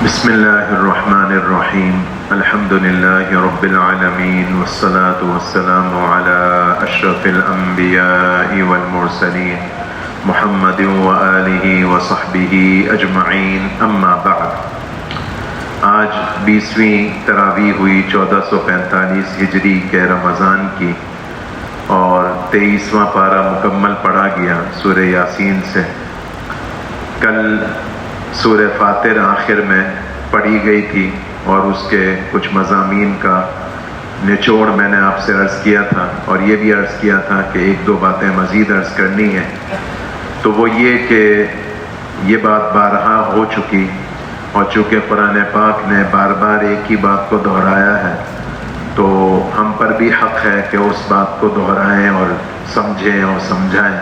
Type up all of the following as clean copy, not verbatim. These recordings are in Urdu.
بسم اللہ الرحمن الرحیم الحمد للہ رب العالمین والصلاة والسلام علی اشرف الانبیاء والمرسلین محمد وآلہ وصحبہ اجمعین اما بعد۔ آج 20ویں تراویح ہوئی 1445 ہجری کے رمضان کی، اور 23واں پارہ مکمل پڑھا گیا سورہ یاسین سے۔ کل سورہ فاتر آخر میں پڑھی گئی تھی اور اس کے کچھ مضامین کا نچوڑ میں نے آپ سے عرض کیا تھا، اور یہ بھی عرض کیا تھا کہ ایک دو باتیں مزید عرض کرنی ہیں۔ تو وہ یہ کہ یہ بات بارہا ہو چکی، اور چونکہ قرآن پاک نے بار بار ایک ہی بات کو دہرایا ہے، تو ہم پر بھی حق ہے کہ اس بات کو دہرائیں اور سمجھیں اور سمجھائیں۔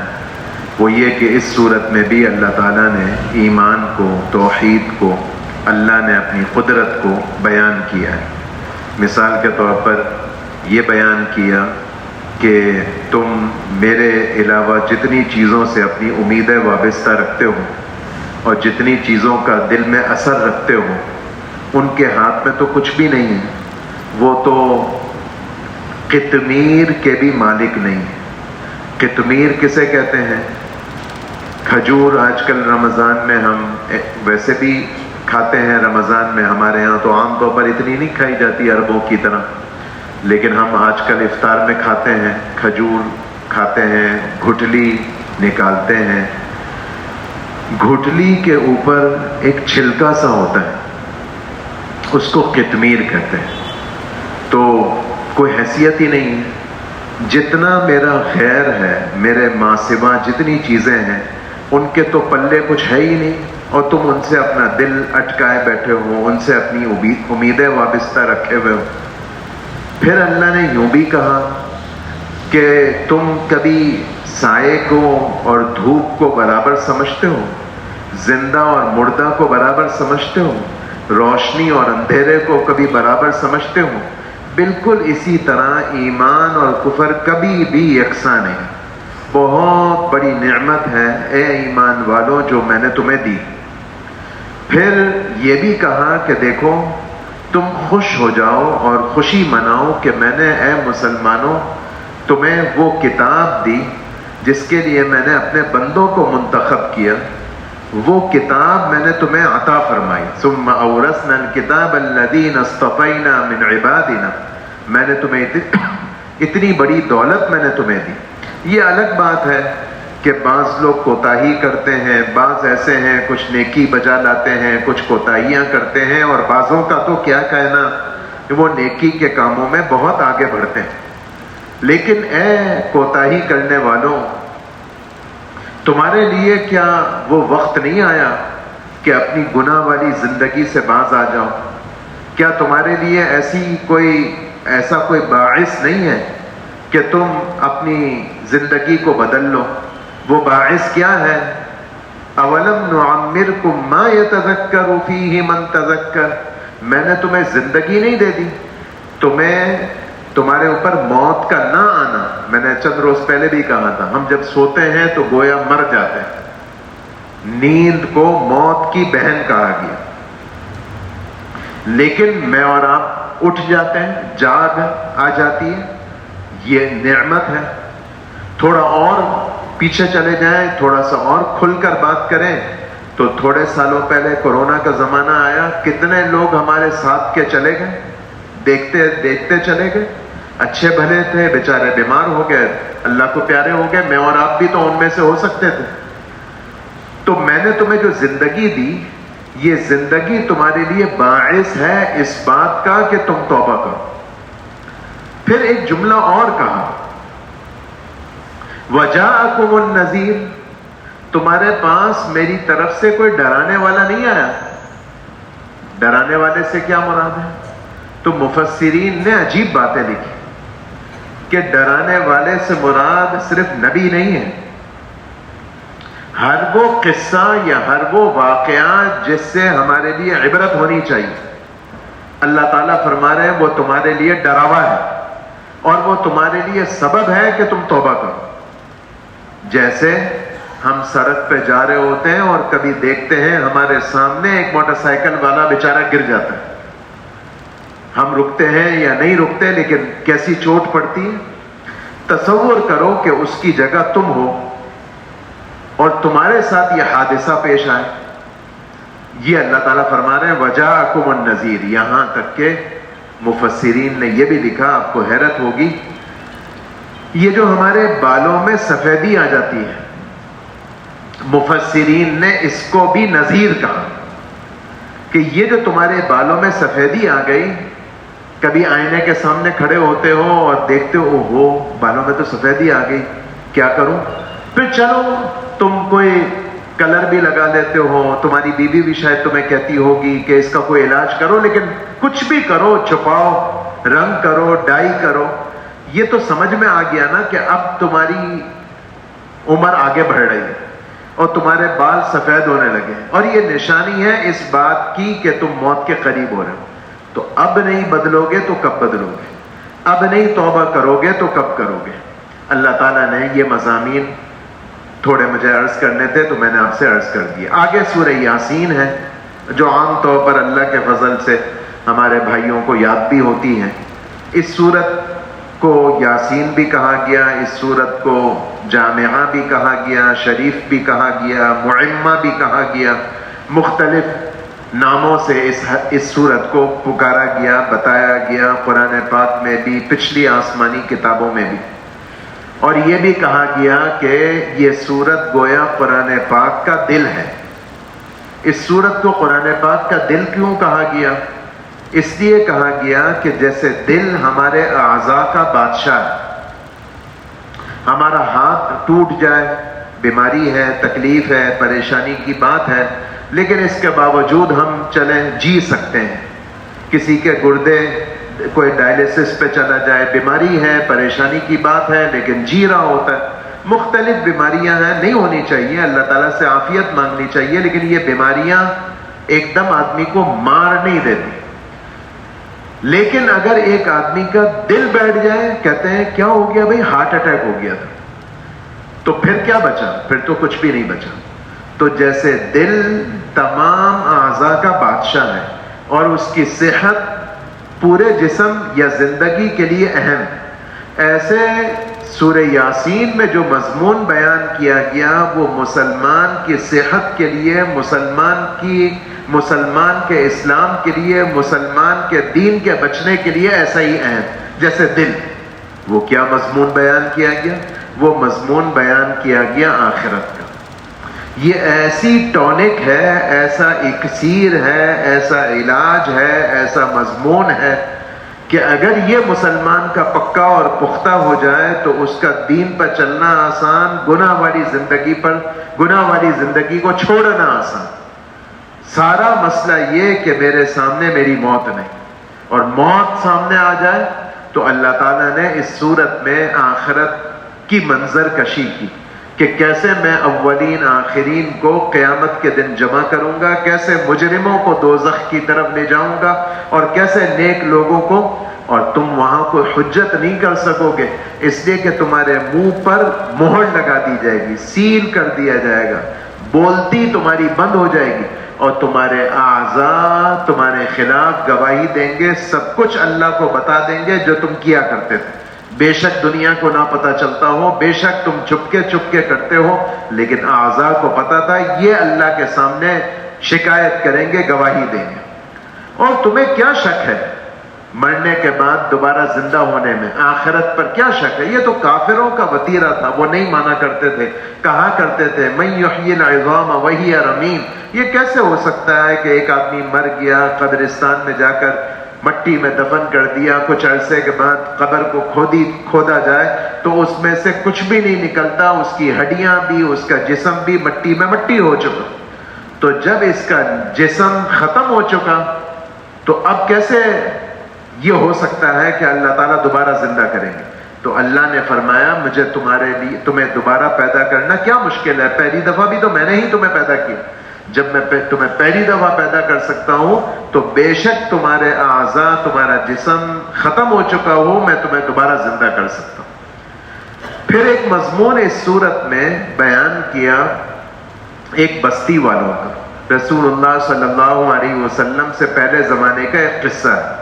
وہ یہ کہ اس صورت میں بھی اللہ تعالیٰ نے ایمان کو، توحید کو، اللہ نے اپنی قدرت کو بیان کیا ہے۔ مثال کے طور پر یہ بیان کیا کہ تم میرے علاوہ جتنی چیزوں سے اپنی امیدیں وابستہ رکھتے ہو اور جتنی چیزوں کا دل میں اثر رکھتے ہو، ان کے ہاتھ میں تو کچھ بھی نہیں ہے، وہ تو قطمیر کے بھی مالک نہیں ہے۔ قطمیر کسے کہتے ہیں؟ کھجور آج کل رمضان میں ہم ویسے بھی کھاتے ہیں، رمضان میں ہمارے ہاں تو عام طور پر اتنی نہیں کھائی جاتی عربوں کی طرح، لیکن ہم آج کل افطار میں کھاتے ہیں، کھجور کھاتے ہیں، گھٹلی نکالتے ہیں۔ گھٹلی کے اوپر ایک چھلکا سا ہوتا ہے، اس کو قطمیر کہتے ہیں۔ تو کوئی حیثیت ہی نہیں ہے۔ جتنا میرا غیر ہے، میرے ماں سوا جتنی چیزیں ہیں، ان کے تو پلے کچھ ہے ہی نہیں، اور تم ان سے اپنا دل اٹکائے بیٹھے ہو، ان سے اپنی امیدیں وابستہ رکھے ہوئے ہو۔ پھر اللہ نے یوں بھی کہا کہ تم کبھی سائے کو اور دھوپ کو برابر سمجھتے ہو، زندہ اور مردہ کو برابر سمجھتے ہو، روشنی اور اندھیرے کو کبھی برابر سمجھتے ہو؟ بالکل اسی طرح ایمان اور کفر کبھی بھی یکساں نہیں۔ بہت بڑی نعمت ہے اے ایمان والوں جو میں نے تمہیں دی۔ پھر یہ بھی کہا کہ دیکھو تم خوش ہو جاؤ اور خوشی مناؤ کہ میں نے اے مسلمانوں تمہیں وہ کتاب دی جس کے لیے میں نے اپنے بندوں کو منتخب کیا، وہ کتاب میں نے تمہیں عطا فرمائی۔ ثم اورثنا الکتاب الذین اصطفینا من عبادنا، میں نے تمہیں اتنی بڑی دولت میں نے تمہیں دی۔ یہ الگ بات ہے کہ بعض لوگ کوتاہی کرتے ہیں، بعض ایسے ہیں کچھ نیکی بجا لاتے ہیں، کچھ کوتاہیاں کرتے ہیں، اور بعضوں کا تو کیا کہنا کہ وہ نیکی کے کاموں میں بہت آگے بڑھتے ہیں۔ لیکن اے کوتاہی کرنے والوں، تمہارے لیے کیا وہ وقت نہیں آیا کہ اپنی گناہ والی زندگی سے باز آ جاؤ؟ کیا تمہارے لیے ایسا کوئی باعث نہیں ہے کہ تم اپنی زندگی کو بدل لو؟ وہ باعث کیا ہے؟ اولم نعمرکم ما یتذکر فیہ من تذکر، میں نے تمہیں زندگی نہیں دے دی، تمہارے اوپر موت کا نہ آنا۔ میں نے چند روز پہلے بھی کہا تھا، ہم جب سوتے ہیں تو گویا مر جاتے ہیں، نیند کو موت کی بہن کہا گیا، لیکن میں اور آپ اٹھ جاتے ہیں، جاگ آ جاتی ہے، یہ نعمت ہے۔ تھوڑا اور پیچھے چلے جائیں، تھوڑا سا اور کھل کر بات کریں تو تھوڑے سالوں پہلے کورونا کا زمانہ آیا، کتنے لوگ ہمارے ساتھ کے چلے گئے، دیکھتے دیکھتے چلے گئے، اچھے بھلے تھے، بیچارے بیمار ہو گئے، اللہ کو پیارے ہو گئے، میں اور آپ بھی تو ان میں سے ہو سکتے تھے۔ تو میں نے تمہیں جو زندگی دی، یہ زندگی تمہارے لیے باعث ہے اس بات کا کہ تم توبہ کرو۔ پھر ایک جملہ اور کہا، وَجَاءَكُمُ النَّذِيرُ، تمہارے پاس میری طرف سے کوئی ڈرانے والا نہیں آیا۔ ڈرانے والے سے کیا مراد ہے؟ تو مفسرین نے عجیب باتیں لکھی کہ ڈرانے والے سے مراد صرف نبی نہیں ہے، ہر وہ قصہ یا ہر وہ واقعہ جس سے ہمارے لیے عبرت ہونی چاہیے، اللہ تعالیٰ فرما رہے ہیں وہ تمہارے لیے ڈراوا ہے، اور وہ تمہارے لیے سبب ہے کہ تم توبہ کرو۔ جیسے ہم سڑک پہ جا رہے ہوتے ہیں اور کبھی دیکھتے ہیں ہمارے سامنے ایک موٹر سائیکل والا بیچارہ گر جاتا ہے. ہم رکتے ہیں یا نہیں رکتے، لیکن کیسی چوٹ پڑتی ہے. تصور کرو کہ اس کی جگہ تم ہو اور تمہارے ساتھ یہ حادثہ پیش آئے. یہ اللہ تعالیٰ فرما رہے ہیں وَجَاءَكُمُ النَّذِيرُ. یہاں تک کہ مفسرین نے یہ بھی لکھا، آپ کو حیرت ہوگی، یہ جو ہمارے بالوں میں سفیدی آ جاتی ہے، مفسرین نے اس کو بھی نذیر کہا کہ یہ جو تمہارے بالوں میں سفیدی آ گئی، کبھی آئینے کے سامنے کھڑے ہوتے ہو اور دیکھتے ہو بالوں میں تو سفیدی آ گئی، کیا کروں؟ پھر چلو تم کوئی کلر بھی لگا لیتے ہو، تمہاری بیوی بھی شاید تمہیں کہتی ہوگی کہ اس کا کوئی علاج کرو، لیکن کچھ بھی کرو، چھپاؤ، رنگ کرو، ڈائی کرو. یہ تو سمجھ میں آ گیا نا کہ اب تمہاری عمر آگے بڑھ رہی ہے اور تمہارے بال سفید ہونے لگے، اور یہ نشانی ہے اس بات کی کہ تم موت کے قریب ہو رہے ہو. تو اب نہیں بدلو گے تو کب بدلو گے؟ اب نہیں توبہ کرو گے تو کب کرو گے؟ اللہ تعالیٰ نے یہ مضامین تھوڑے مجھے عرض کرنے تھے تو میں نے آپ سے عرض کر دیا. آگے سورہ یاسین ہے جو عام طور پر اللہ کے فضل سے ہمارے بھائیوں کو یاد بھی ہوتی ہے. اس سورت کو یاسین بھی کہا گیا، اس سورت کو جامعہ بھی کہا گیا، شریف بھی کہا گیا، معمہ بھی کہا گیا. مختلف ناموں سے اس سورت کو پکارا گیا، بتایا گیا، قرآن پاک میں بھی، پچھلی آسمانی کتابوں میں بھی. اور یہ بھی کہا گیا کہ یہ سورت گویا قرآن پاک کا دل ہے. اس سورت کو قرآن پاک کا دل کیوں کہا گیا؟ اس لیے کہا گیا کہ جیسے دل ہمارے اعضاء کا بادشاہ ہے. ہمارا ہاتھ ٹوٹ جائے، بیماری ہے، تکلیف ہے، پریشانی کی بات ہے، لیکن اس کے باوجود ہم چلیں، جی سکتے ہیں. کسی کے گردے کوئی ڈائلیسس پہ چلا جائے، بیماری ہے، پریشانی کی بات ہے، لیکن جی رہا ہوتا ہے. مختلف بیماریاں ہیں، نہیں ہونی چاہیے، اللہ تعالیٰ سے عافیت مانگنی چاہیے، لیکن یہ بیماریاں ایک دم آدمی کو مار نہیں دیتی. لیکن اگر ایک آدمی کا دل بیٹھ جائے، کہتے ہیں کیا ہو گیا بھائی؟ ہارٹ اٹیک ہو گیا تھا، تو پھر کیا بچا؟ پھر تو کچھ بھی نہیں بچا. تو جیسے دل تمام اعضاء کا بادشاہ ہے اور اس کی صحت پورے جسم یا زندگی کے لیے اہم، ایسے سورہ یاسین میں جو مضمون بیان کیا گیا وہ مسلمان کی صحت کے لیے، مسلمان کے اسلام کے لیے، مسلمان کے دین کے بچنے کے لیے ایسا ہی اہم جیسے دل. وہ کیا مضمون بیان کیا گیا؟ وہ مضمون بیان کیا گیا آخرت کا. یہ ایسی ٹونک ہے، ایسا اکسیر ہے، ایسا علاج ہے، ایسا مضمون ہے کہ اگر یہ مسلمان کا پکا اور پختہ ہو جائے تو اس کا دین پر چلنا آسان، گناہ والی زندگی کو چھوڑنا آسان. سارا مسئلہ یہ کہ میرے سامنے میری موت نہیں، اور موت سامنے آ جائے تو اللہ تعالیٰ نے اس صورت میں آخرت کی منظر کشی کی کہ کیسے میں اولین آخرین کو قیامت کے دن جمع کروں گا، کیسے مجرموں کو دوزخ کی طرف لے جاؤں گا اور کیسے نیک لوگوں کو. اور تم وہاں کوئی حجت نہیں کر سکو گے، اس لیے کہ تمہارے منہ پر مہر لگا دی جائے گی، سیل کر دیا جائے گا، بولتی تمہاری بند ہو جائے گی، اور تمہارے اعضاء تمہارے خلاف گواہی دیں گے، سب کچھ اللہ کو بتا دیں گے جو تم کیا کرتے تھے. بے شک دنیا کو نہ پتہ چلتا ہو، بے شک تم چھپ کے کرتے ہو، لیکن اعضاء کو پتا تھا. یہ اللہ کے سامنے شکایت کریں گے، گواہی دیں گے. اور تمہیں کیا شک ہے مرنے کے بعد دوبارہ زندہ ہونے میں؟ آخرت پر کیا شک ہے؟ یہ تو کافروں کا وتیرہ تھا، وہ نہیں مانا کرتے تھے، کہا کرتے تھے من یحیی العظام وہی رمیم. یہ کیسے ہو سکتا ہے کہ ایک آدمی مر گیا، قبرستان میں جا کر مٹی میں دفن کر دیا، کچھ عرصے کے بعد قبر کو کھودا جائے تو اس میں سے کچھ بھی نہیں نکلتا، اس کی ہڈیاں بھی، اس کا جسم بھی مٹی میں مٹی ہو چکا. تو جب اس کا جسم ختم ہو چکا تو اب کیسے یہ ہو سکتا ہے کہ اللہ تعالیٰ دوبارہ زندہ کریں گے؟ تو اللہ نے فرمایا مجھے تمہیں دوبارہ پیدا کرنا کیا مشکل ہے؟ پہلی دفعہ بھی تو میں نے ہی تمہیں پیدا کیا. جب میں تمہیں پہلی دفعہ پیدا کر سکتا ہوں تو بے شک تمہارے اعضاء، تمہارا جسم ختم ہو چکا ہو، میں تمہیں دوبارہ زندہ کر سکتا ہوں. پھر ایک مضمون اس صورت میں بیان کیا ایک بستی والوں کا. رسول اللہ صلی اللہ علیہ وسلم سے پہلے زمانے کا ایک قصہ ہے.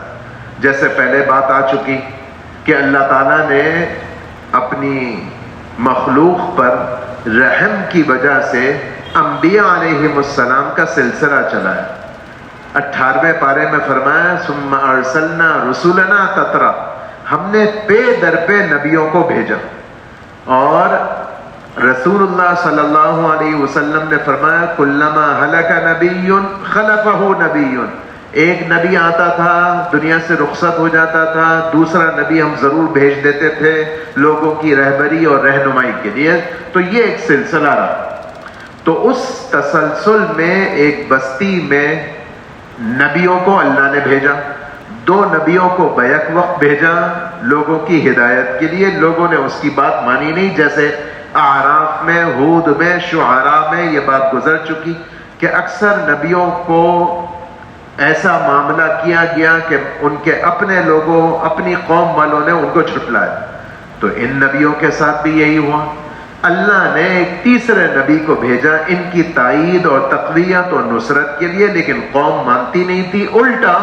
جیسے پہلے بات آ چکی کہ اللہ تعالیٰ نے اپنی مخلوق پر رحم کی وجہ سے انبیاء علیہم السلام کا سلسلہ چلایا. 18ویں پارے میں فرمایا ثم ارسلنا رسولنا تترا، ہم نے پے در پہ نبیوں کو بھیجا. اور رسول اللہ صلی اللہ علیہ وسلم نے فرمایا کلما ہلک نبی خلفہ نبی، ایک نبی آتا تھا دنیا سے رخصت ہو جاتا تھا، دوسرا نبی ہم ضرور بھیج دیتے تھے لوگوں کی رہبری اور رہنمائی کے لیے. تو یہ ایک سلسلہ رہا. تو اس تسلسل میں ایک بستی میں نبیوں کو اللہ نے بھیجا. 2 نبیوں کو بیک وقت بھیجا لوگوں کی ہدایت کے لیے. لوگوں نے اس کی بات مانی نہیں. جیسے اعراف میں، ہود میں، شعراء میں یہ بات گزر چکی کہ اکثر نبیوں کو ایسا معاملہ کیا گیا کہ ان کے اپنے لوگوں، اپنی قوم والوں نے ان کو جھٹلایا. تو ان نبیوں کے ساتھ بھی یہی ہوا. اللہ نے ایک تیسرے نبی کو بھیجا ان کی تائید اور تقویت اور نصرت کے لیے، لیکن قوم مانتی نہیں تھی. الٹا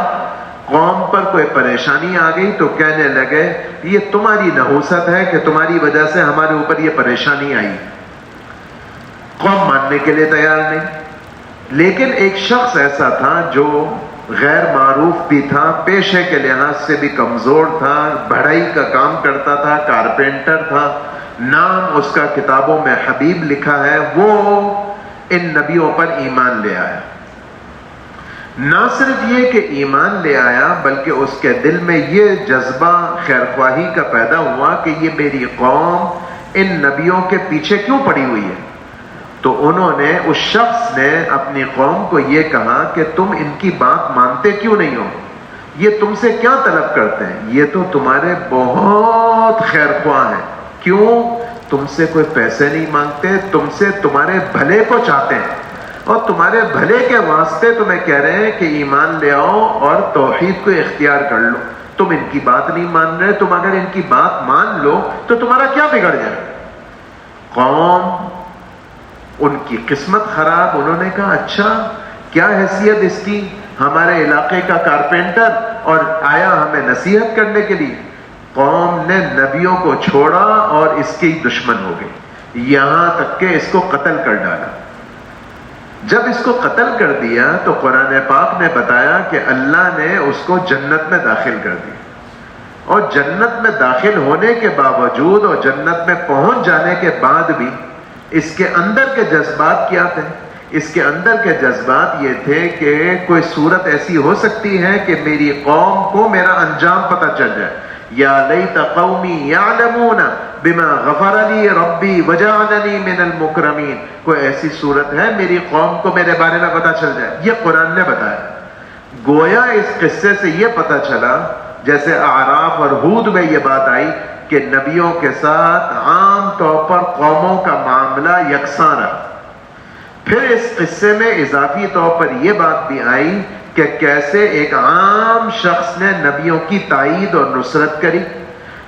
قوم پر کوئی پریشانی آ گئی تو کہنے لگے یہ تمہاری نحوست ہے کہ تمہاری وجہ سے ہمارے اوپر یہ پریشانی آئی. قوم ماننے کے لیے تیار نہیں. لیکن ایک شخص ایسا تھا جو غیر معروف بھی تھا، پیشے کے لحاظ سے بھی کمزور تھا، بڑھائی کا کام کرتا تھا، کارپینٹر تھا، نام اس کا کتابوں میں حبیب لکھا ہے. وہ ان نبیوں پر ایمان لے آیا. نہ صرف یہ کہ ایمان لے آیا بلکہ اس کے دل میں یہ جذبہ خیرخواہی کا پیدا ہوا کہ یہ میری قوم ان نبیوں کے پیچھے کیوں پڑی ہوئی ہے. تو انہوں نے، اس شخص نے اپنی قوم کو یہ کہا کہ تم ان کی بات مانتے کیوں نہیں ہو؟ یہ تم سے کیا طلب کرتے ہیں؟ یہ تو تمہارے بہت خیرخواہ ہیں. کیوں؟ تم سے کوئی پیسے نہیں مانگتے، تم سے تمہارے بھلے کو چاہتے ہیں، اور تمہارے بھلے کے واسطے تمہیں کہہ رہے ہیں کہ ایمان لے آؤ اور توحید کو اختیار کر لو. تم ان کی بات نہیں مان رہے. تم اگر ان کی بات مان لو تو تمہارا کیا بگڑ جائے؟ قوم، ان کی قسمت خراب. انہوں نے کہا اچھا کیا حیثیت اس کی؟ ہمارے علاقے کا کارپینٹر اور آیا ہمیں نصیحت کرنے کے لیے. قوم نے نبیوں کو چھوڑا اور اس کی دشمن ہو گئی، یہاں تک کہ اس کو قتل کر ڈالا. جب اس کو قتل کر دیا تو قرآن پاک نے بتایا کہ اللہ نے اس کو جنت میں داخل کر دیا. اور جنت میں داخل ہونے کے باوجود اور جنت میں پہنچ جانے کے بعد بھی اس کے اندر کے جذبات کیا تھے؟ اس کے اندر کے جذبات یہ تھے کہ کوئی صورت ایسی ہو سکتی ہے کہ میری قوم کو میرا انجام پتہ چل جائے. یا لیت قومی یعلمون بما غفر لی ربی وجعلنی من المکرمین. کوئی ایسی صورت ہے میری قوم کو میرے بارے میں پتہ چل جائے؟ یہ قرآن نے بتایا. گویا اس قصے سے یہ پتہ چلا، جیسے اعراف اور ہود میں یہ بات آئی کہ نبیوں کے ساتھ عام طور پر قوموں کا معاملہ یکساں رہا. پھر اس قصے میں اضافی طور پر یہ بات بھی آئی کہ کیسے ایک عام شخص نے نبیوں کی تائید اور نصرت کری،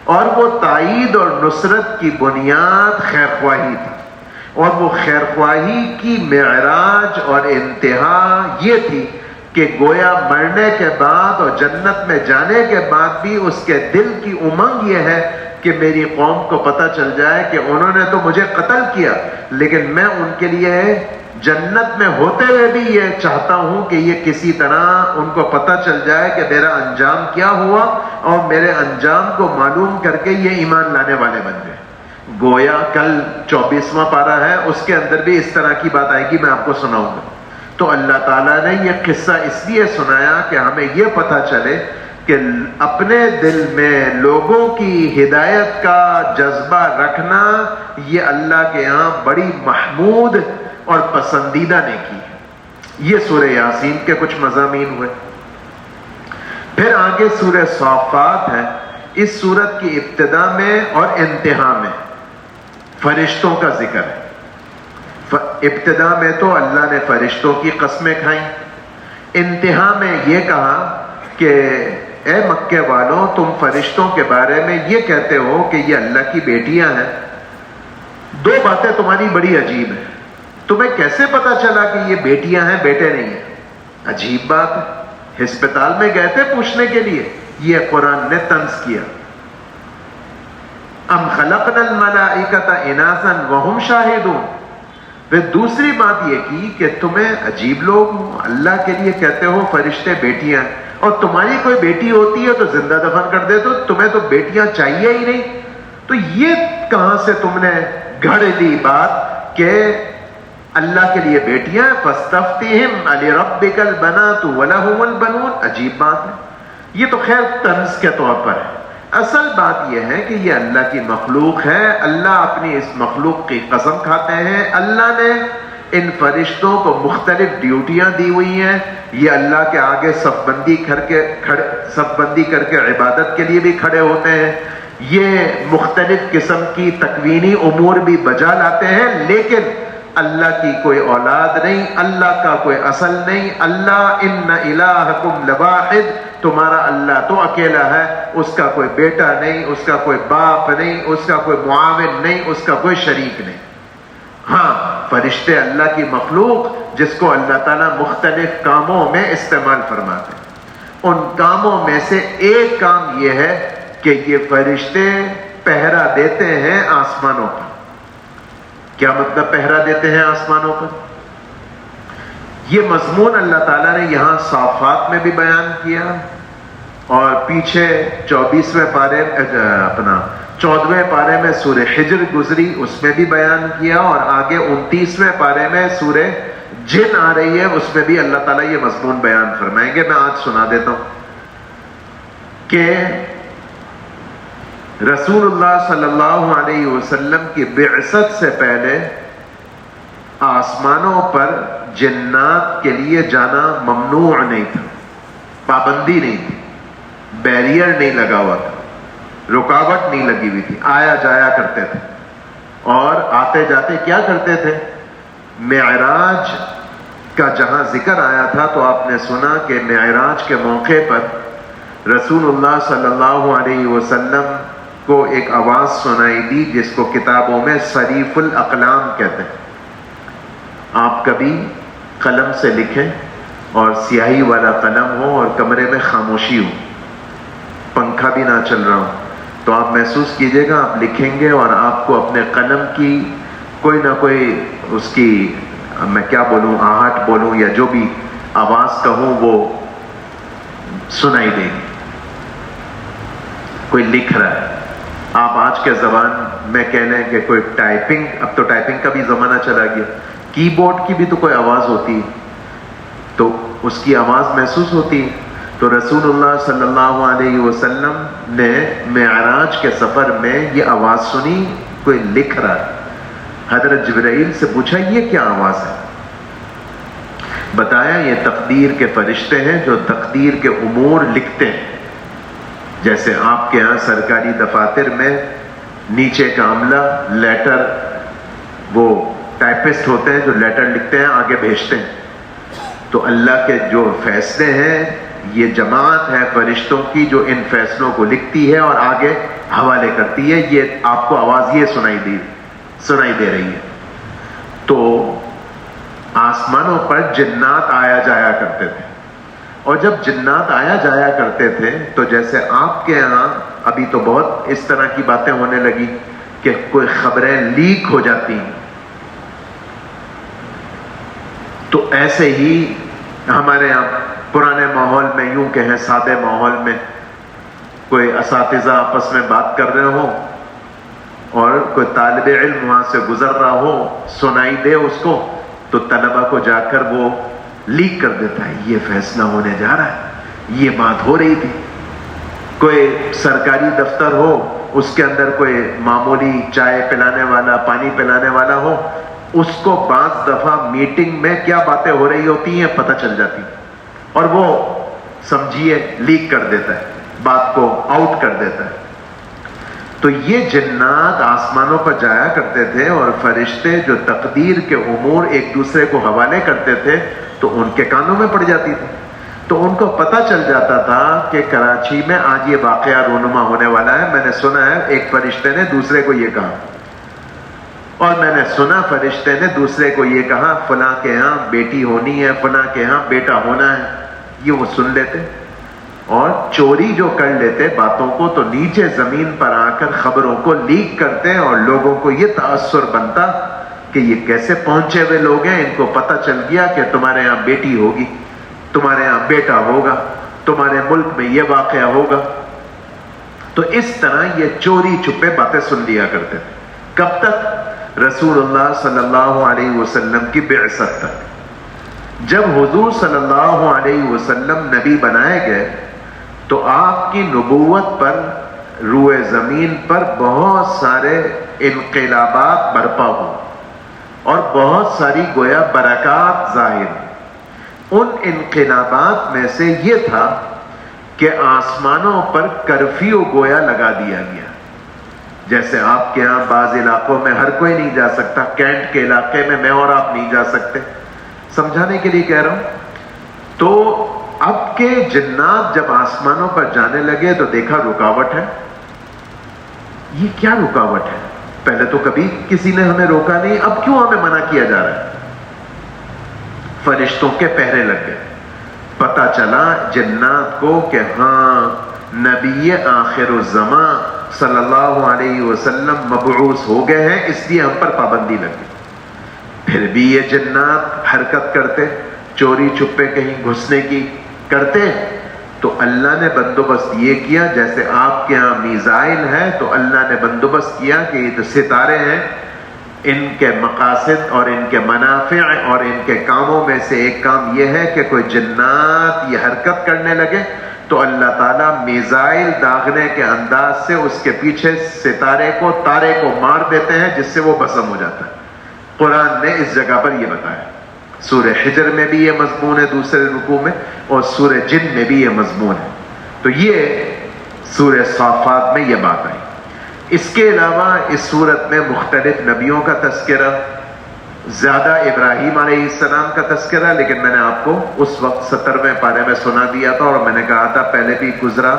اور وہ تائید اور نصرت کی بنیاد خیرخواہی تھی. اور وہ خیرخواہی کی معراج اور انتہا یہ تھی کہ گویا مرنے کے بعد اور جنت میں جانے کے بعد بھی اس کے دل کی امنگ یہ ہے کہ میری قوم کو پتہ چل جائے کہ انہوں نے تو مجھے قتل کیا، لیکن میں ان کے لیے جنت میں ہوتے ہوئے بھی یہ چاہتا ہوں کہ یہ کسی طرح ان کو پتہ چل جائے کہ میرا انجام کیا ہوا، اور میرے انجام کو معلوم کر کے یہ ایمان لانے والے بن گئے. گویا کل 24واں پارہ ہے، اس کے اندر بھی اس طرح کی بات آئے گی، میں آپ کو سناؤں گا. تو اللہ تعالیٰ نے یہ قصہ اس لیے سنایا کہ ہمیں یہ پتہ چلے کہ اپنے دل میں لوگوں کی ہدایت کا جذبہ رکھنا یہ اللہ کے ہاں بڑی محمود اور پسندیدہ نیکی ہے. یہ سورہ یاسین کے کچھ مضامین ہوئے. پھر آگے سورہ صافات ہے. اس سورت کی ابتدا میں اور انتہا میں فرشتوں کا ذکر ہے. ابتدا میں تو اللہ نے فرشتوں کی قسمیں کھائیں، انتہا میں یہ کہا کہ اے مکے والوں، تم فرشتوں کے بارے میں یہ کہتے ہو کہ یہ اللہ کی بیٹیاں ہیں. دو باتیں تمہاری بڑی عجیب ہیں، تمہیں کیسے پتا چلا کہ یہ بیٹیاں ہیں بیٹے نہیں ہیں؟ عجیب بات ہے، ہسپتال میں گئے تھے پوچھنے کے لیے، یہ قرآن نے طنز کیا، ام خلقنا الملائکۃ اناثا وہم شاہدون۔ پھر دوسری بات یہ کی کہ تمہیں عجیب لوگ ہو، اللہ کے لیے کہتے ہو فرشتے بیٹیاں، اور تمہاری کوئی بیٹی ہوتی ہے تو زندہ دفن کر دے، تو تمہیں تو بیٹیاں چاہیے ہی نہیں، تو یہ کہاں سے تم نے گھڑ لی بات کہ اللہ کے لیے بیٹیاں؟ فاستفتہم لربک البنات ولہم البنون۔ عجیب بات ہے، یہ تو خیر طنز کے طور پر ہے، اصل بات یہ ہے کہ یہ اللہ کی مخلوق ہے، اللہ اپنی اس مخلوق کی قسم کھاتے ہیں، اللہ نے ان فرشتوں کو مختلف ڈیوٹیاں دی ہوئی ہیں، یہ اللہ کے آگے صف بندی کر کے عبادت کے لیے بھی کھڑے ہوتے ہیں، یہ مختلف قسم کی تکوینی امور بھی بجا لاتے ہیں، لیکن اللہ کی کوئی اولاد نہیں، اللہ کا کوئی اصل نہیں، اللہ ان الہکم لواحد، تمہارا اللہ تو اکیلا ہے، اس کا کوئی بیٹا نہیں، اس کا کوئی باپ نہیں، اس کا کوئی معاون نہیں، اس کا کوئی شریک نہیں۔ ہاں فرشتے اللہ کی مخلوق جس کو اللہ تعالیٰ مختلف کاموں میں استعمال فرماتے ہیں، ان کاموں میں سے ایک کام یہ ہے کہ یہ فرشتے پہرا دیتے ہیں آسمانوں پر۔ کیا مطلب پہرا دیتے ہیں آسمانوں پر؟ یہ مضمون اللہ تعالیٰ نے یہاں صافات میں بھی بیان کیا، اور پیچھے 24ویں پارے 14ویں پارے میں سورہ حجر گزری، اس میں بھی بیان کیا، اور آگے 29ویں پارے میں سورہ جن آ رہی ہے، اس میں بھی اللہ تعالیٰ یہ مضمون بیان فرمائیں گے۔ میں آج سنا دیتا ہوں کہ رسول اللہ صلی اللہ علیہ وسلم کی بعثت سے پہلے آسمانوں پر جنات کے لیے جانا ممنوع نہیں تھا، پابندی نہیں تھی، بیریئر نہیں لگا ہوا تھا، رکاوٹ نہیں لگی ہوئی تھی، آیا جایا کرتے تھے، اور آتے جاتے کیا کرتے تھے؟ معراج کا جہاں ذکر آیا تھا تو آپ نے سنا کہ معراج کے موقع پر رسول اللہ صلی اللہ علیہ وسلم کو ایک آواز سنائی دی جس کو کتابوں میں صریف الاقلام کہتے ہیں۔ آپ کبھی قلم سے لکھیں اور سیاہی والا قلم ہو اور کمرے میں خاموشی ہو، پنکھا بھی نہ چل رہا ہو، تو آپ محسوس کیجئے گا آپ لکھیں گے اور آپ کو اپنے قلم کی کوئی نہ کوئی اس کی میں کیا بولوں، آہٹ بولوں یا جو بھی آواز کہوں وہ سنائی دے گی، کوئی لکھ رہا ہے۔ آپ آج کے زبان میں کہہ لیں کہ کوئی ٹائپنگ، اب تو ٹائپنگ کا بھی زمانہ چلا گیا، کی بورڈ کی بھی تو کوئی آواز ہوتی ہے، تو اس کی آواز محسوس ہوتی ہے۔ تو رسول اللہ صلی اللہ علیہ وسلم نے معراج کے سفر میں یہ آواز سنی، کوئی لکھ رہا ہے۔ حضرت جبرائیل سے پوچھا یہ کیا آواز ہے؟ بتایا یہ تقدیر کے فرشتے ہیں جو تقدیر کے امور لکھتے ہیں، جیسے آپ کے ہاں سرکاری دفاتر میں نیچے کا عملہ لیٹر، وہ ٹائپسٹ ہوتے ہیں جو لیٹر لکھتے ہیں آگے بھیجتے ہیں، تو اللہ کے جو فیصلے ہیں یہ جماعت ہے فرشتوں کی جو ان فیصلوں کو لکھتی ہے اور آگے حوالے کرتی ہے۔ یہ آپ کو آواز یہ سنائی دے رہی ہے۔ تو آسمانوں پر جنات آیا جایا کرتے تھے، اور جب جنات آیا جایا کرتے تھے تو جیسے آپ کے یہاں ابھی تو بہت اس طرح کی باتیں ہونے لگی کہ کوئی خبریں لیک ہو جاتی ہیں، تو ایسے ہی ہمارے یہاں پرانے ماحول میں، یوں کہیں سادے ماحول میں، کوئی اساتذہ آپس میں بات کر رہے ہوں اور کوئی طالب علم وہاں سے گزر رہا ہو، سنائی دے اس کو، تو طلبہ کو جا کر وہ لیک کر دیتا ہے، یہ فیصلہ ہونے جا رہا ہے، یہ بات ہو رہی تھی۔ کوئی سرکاری دفتر ہو، اس کے اندر کوئی معمولی چائے پلانے والا، پانی پلانے والا ہو، اس کو بعض دفعہ میٹنگ میں کیا باتیں ہو رہی ہوتی ہیں پتہ چل جاتی، اور وہ سمجھیے لیک کر دیتا ہے، بات کو آؤٹ کر دیتا ہے۔ تو یہ جنات آسمانوں پر جایا کرتے تھے، اور فرشتے جو تقدیر کے امور ایک دوسرے کو حوالے کرتے تھے تو ان کے کانوں میں پڑ جاتی تھی، تو ان کو پتہ چل جاتا تھا کہ کراچی میں آج یہ واقعہ رونما ہونے والا ہے۔ میں نے سنا ہے ایک فرشتے نے دوسرے کو یہ کہا، اور میں نے سنا فرشتے نے دوسرے کو یہ کہا فلاں کے ہاں بیٹی ہونی ہے، فلاں کے ہاں بیٹا ہونا ہے، یہ وہ سن لیتے اور چوری جو کر لیتے باتوں کو تو نیچے زمین پر آ کر خبروں کو لیک کرتے اور لوگوں کو یہ تاثر بنتا کہ یہ کیسے پہنچے ہوئے لوگ ہیں، ان کو پتہ چل گیا کہ تمہارے ہاں بیٹی ہوگی، تمہارے ہاں بیٹا ہوگا، تمہارے ملک میں یہ واقعہ ہوگا. تو اس طرح یہ چوری چھپے باتیں سن لیا کرتے تھے. کب تک؟ رسول اللہ صلی اللہ علیہ وسلم کی بعثت تک. جب حضور صلی اللہ علیہ وسلم نبی بنائے گئے تو آپ کی نبوت پر روئے زمین پر بہت سارے انقلابات برپا ہوئے اور بہت ساری گویا برکات ظاہر. ان انقلابات میں سے یہ تھا کہ آسمانوں پر کرفیو گویا لگا دیا گیا. جیسے آپ کے ہاں بعض علاقوں میں ہر کوئی نہیں جا سکتا، کینٹ کے علاقے میں میں اور آپ نہیں جا سکتے، سمجھانے کے لیے کہہ رہا ہوں. تو اب کے جنات جب آسمانوں پر جانے لگے تو دیکھا رکاوٹ ہے. یہ کیا رکاوٹ ہے؟ پہلے تو کبھی کسی نے ہمیں روکا نہیں، اب کیوں ہمیں منع کیا جا رہا ہے؟ فرشتوں کے پہرے لگ گئے. پتہ چلا جنات کو کہ ہاں نبی آخر الزمان صلی اللہ علیہ وسلم مبعوث ہو گئے ہیں، اس لیے ہم پر پابندی لگ گئی. پھر بھی یہ جنات حرکت کرتے، چوری چھپے کہیں گھسنے کی کرتے. تو اللہ نے بندوبست یہ کیا جیسے آپ کے ہاں میزائل ہے تو اللہ نے بندوبست کیا کہ یہ تو ستارے ہیں، ان کے مقاصد اور ان کے منافع اور ان کے کاموں میں سے ایک کام یہ ہے کہ کوئی جنات یہ حرکت کرنے لگے تو اللہ تعالیٰ میزائل داغنے کے انداز سے اس کے پیچھے ستارے کو تارے کو مار دیتے ہیں جس سے وہ بھسم ہو جاتا ہے. قرآن نے اس جگہ پر یہ بتایا. سورہ حجر میں بھی یہ مضمون ہے دوسرے رکوع میں، اور سورہ جن میں بھی یہ مضمون ہے. تو یہ سورہ صافات میں یہ بات آئی. اس کے علاوہ اس صورت میں مختلف نبیوں کا تذکرہ، زیادہ ابراہیم علیہ السلام کا تذکرہ، لیکن میں نے آپ کو اس وقت 70ویں پارے میں سنا دیا تھا اور میں نے کہا تھا پہلے بھی گزرا،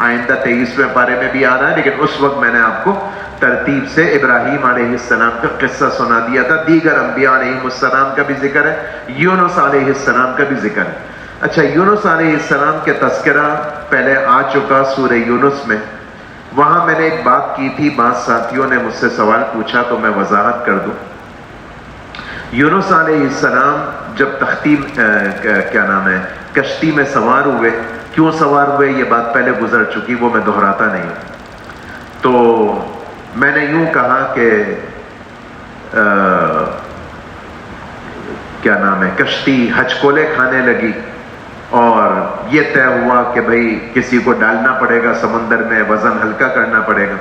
آئندہ 23ویں پارے میں بھی آ رہا ہے، لیکن اس وقت میں نے آپ کو ترتیب سے ابراہیم علیہ السلام کا قصہ سنا دیا تھا. دیگر انبیاء علیہ السلام کا بھی ذکر ہے، یونس علیہ السلام کا بھی ذکر ہے. اچھا، یونس علیہ السلام کے تذکرہ پہلے آ چکا سورہ یونس میں. وہاں میں نے ایک بات کی تھی، بعض ساتھیوں نے مجھ سے سوال پوچھا تو میں وضاحت کر دوں. یونس علیہ السلام جب کشتی میں سوار ہوئے، کیوں سوار ہوئے یہ بات پہلے گزر چکی، وہ میں دہراتا نہیں. تو میں نے یوں کہا کہ کشتی ہچکولے کھانے لگی اور یہ طے ہوا کہ بھئی کسی کو ڈالنا پڑے گا سمندر میں، وزن ہلکا کرنا پڑے گا.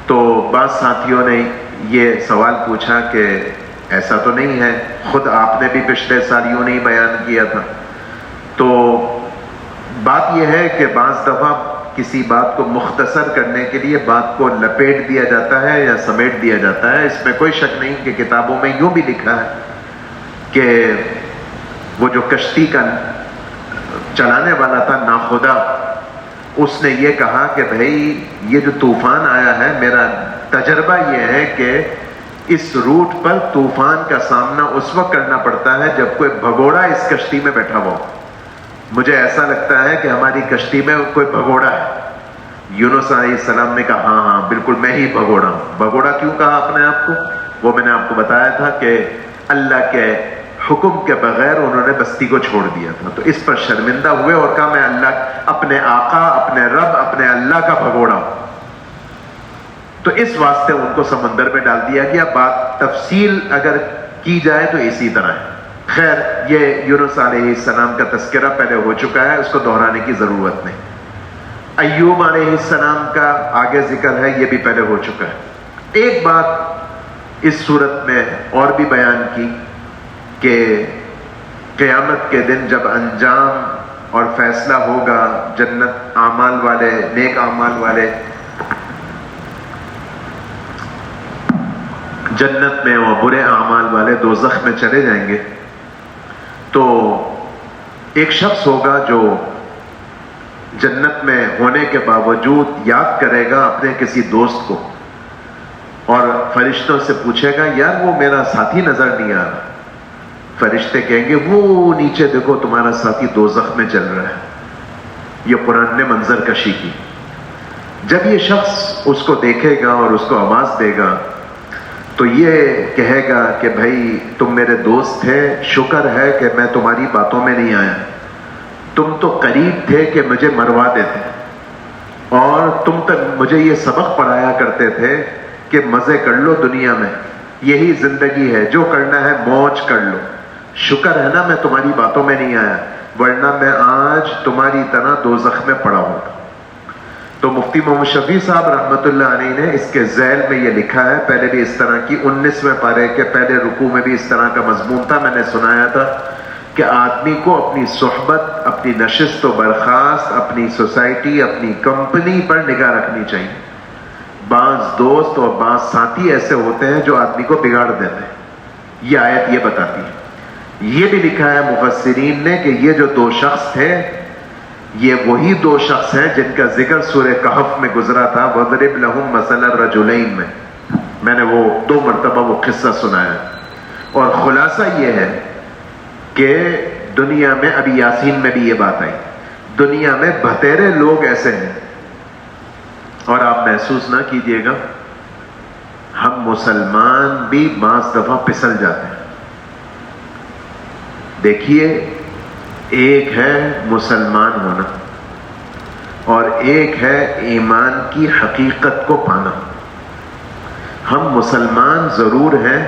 تو بعض ساتھیوں نے یہ سوال پوچھا کہ ایسا تو نہیں ہے، خود آپ نے بھی پچھلے سال یوں نہیں بیان کیا تھا. تو بات یہ ہے کہ بعض دفعہ کسی بات کو مختصر کرنے کے لیے بات کو لپیٹ دیا جاتا ہے یا سمیٹ دیا جاتا ہے. اس میں کوئی شک نہیں کہ کتابوں میں یوں بھی لکھا ہے کہ وہ جو کشتی کا چلانے والا تھا ناخدا، اس نے یہ کہا کہ بھئی یہ جو طوفان آیا ہے، میرا تجربہ یہ ہے کہ اس روٹ پر طوفان کا سامنا اس وقت کرنا پڑتا ہے جب کوئی بھگوڑا اس کشتی میں بیٹھا ہوا. مجھے ایسا لگتا ہے کہ ہماری کشتی میں کوئی بھگوڑا ہے. یونس علیہ السلام نے کہا ہاں ہاں بالکل میں ہی بھگوڑا ہوں. بھگوڑا کیوں کہا اپنے آپ کو؟ وہ میں نے آپ کو بتایا تھا کہ اللہ کے حکم کے بغیر انہوں نے بستی کو چھوڑ دیا تھا، تو اس پر شرمندہ ہوئے اور کہا میں اللہ، اپنے آقا، اپنے رب، اپنے اللہ کا بھگوڑا ہوں. تو اس واسطے ان کو سمندر میں ڈال دیا گیا. بات تفصیل اگر کی جائے تو اسی طرح ہے. خیر، یہ یونس علیہ السلام کا تذکرہ پہلے ہو چکا ہے، اس کو دہرانے کی ضرورت نہیں. ایوب علیہ السلام کا آگے ذکر ہے، یہ بھی پہلے ہو چکا ہے. ایک بات اس صورت میں اور بھی بیان کی کہ قیامت کے دن جب انجام اور فیصلہ ہوگا، جنت اعمال والے، نیک اعمال والے جنت میں اور برے اعمال والے دوزخ میں چلے جائیں گے. تو ایک شخص ہوگا جو جنت میں ہونے کے باوجود یاد کرے گا اپنے کسی دوست کو اور فرشتوں سے پوچھے گا یار وہ میرا ساتھی نظر نہیں آ رہا. فرشتے کہیں گے وہ نیچے دیکھو تمہارا ساتھی دوزخ میں چل رہا ہے. یہ قرآن نے منظر کشی کی. جب یہ شخص اس کو دیکھے گا اور اس کو آواز دے گا تو یہ کہے گا کہ بھائی تم میرے دوست تھے, شکر ہے کہ میں تمہاری باتوں میں نہیں آیا. تم تو قریب تھے کہ مجھے مروا دیتے, اور تم تک مجھے یہ سبق پڑھایا کرتے تھے کہ مزے کر لو دنیا میں, یہی زندگی ہے, جو کرنا ہے موج کر لو. شکر ہے نا میں تمہاری باتوں میں نہیں آیا, ورنہ میں آج تمہاری طرح دوزخ میں پڑا ہوتا. تو مفتی محمد شفیع صاحب رحمۃ اللہ علیہ نے اس کے ذیل میں یہ لکھا ہے, پہلے بھی اس طرح کی 19ویں پارے کے پہلے رکوع میں بھی اس طرح کا مضمون تھا, میں نے سنایا تھا کہ آدمی کو اپنی صحبت, اپنی نشست و برخاست, اپنی سوسائٹی, اپنی کمپنی پر نگاہ رکھنی چاہیے. بعض دوست اور بعض ساتھی ایسے ہوتے ہیں جو آدمی کو بگاڑ دیتے ہیں, یہ آیت یہ بتاتی ہے. یہ بھی لکھا ہے مفسرین نے کہ یہ جو دو شخص تھے یہ وہی دو شخص ہیں جن کا ذکر سورہ کہف میں گزرا تھا, وَضْرِبْ لَهُمْ مَثَلَ الرَّجُلَيْنِ میں نے وہ 2 مرتبہ وہ قصہ سنایا. اور خلاصہ یہ ہے کہ دنیا میں, ابھی یاسین میں بھی یہ بات آئی, دنیا میں بھتیرے لوگ ایسے ہیں, اور آپ محسوس نہ کیجئے گا, ہم مسلمان بھی بعض دفعہ پھسل جاتے ہیں. دیکھیے, ایک ہے مسلمان ہونا اور ایک ہے ایمان کی حقیقت کو پانا. ہم مسلمان ضرور ہیں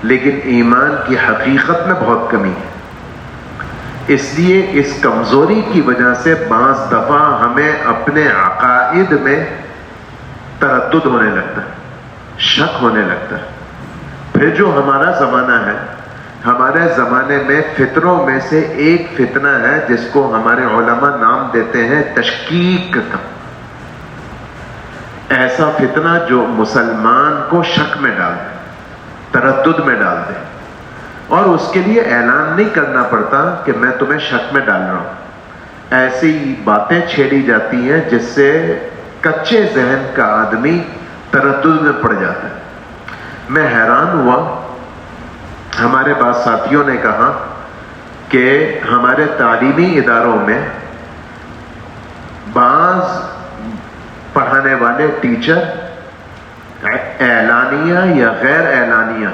لیکن ایمان کی حقیقت میں بہت کمی ہے. اس لیے اس کمزوری کی وجہ سے بعض دفعہ ہمیں اپنے عقائد میں تردد ہونے لگتا ہے, شک ہونے لگتا ہے. پھر جو ہمارا زمانہ ہے, ہمارے زمانے میں فتنوں میں سے ایک فتنہ ہے جس کو ہمارے علماء نام دیتے ہیں تشکیک کا. ایسا فتنہ جو مسلمان کو شک میں ڈال دے, تردد میں ڈال دے, اور اس کے لیے اعلان نہیں کرنا پڑتا کہ میں تمہیں شک میں ڈال رہا ہوں. ایسی باتیں چھیڑی جاتی ہیں جس سے کچے ذہن کا آدمی تردد میں پڑ جاتا ہے. میں حیران ہوا, ہمارے بعض ساتھیوں نے کہا کہ ہمارے تعلیمی اداروں میں بعض پڑھانے والے ٹیچر اعلانیہ یا غیر اعلانیہ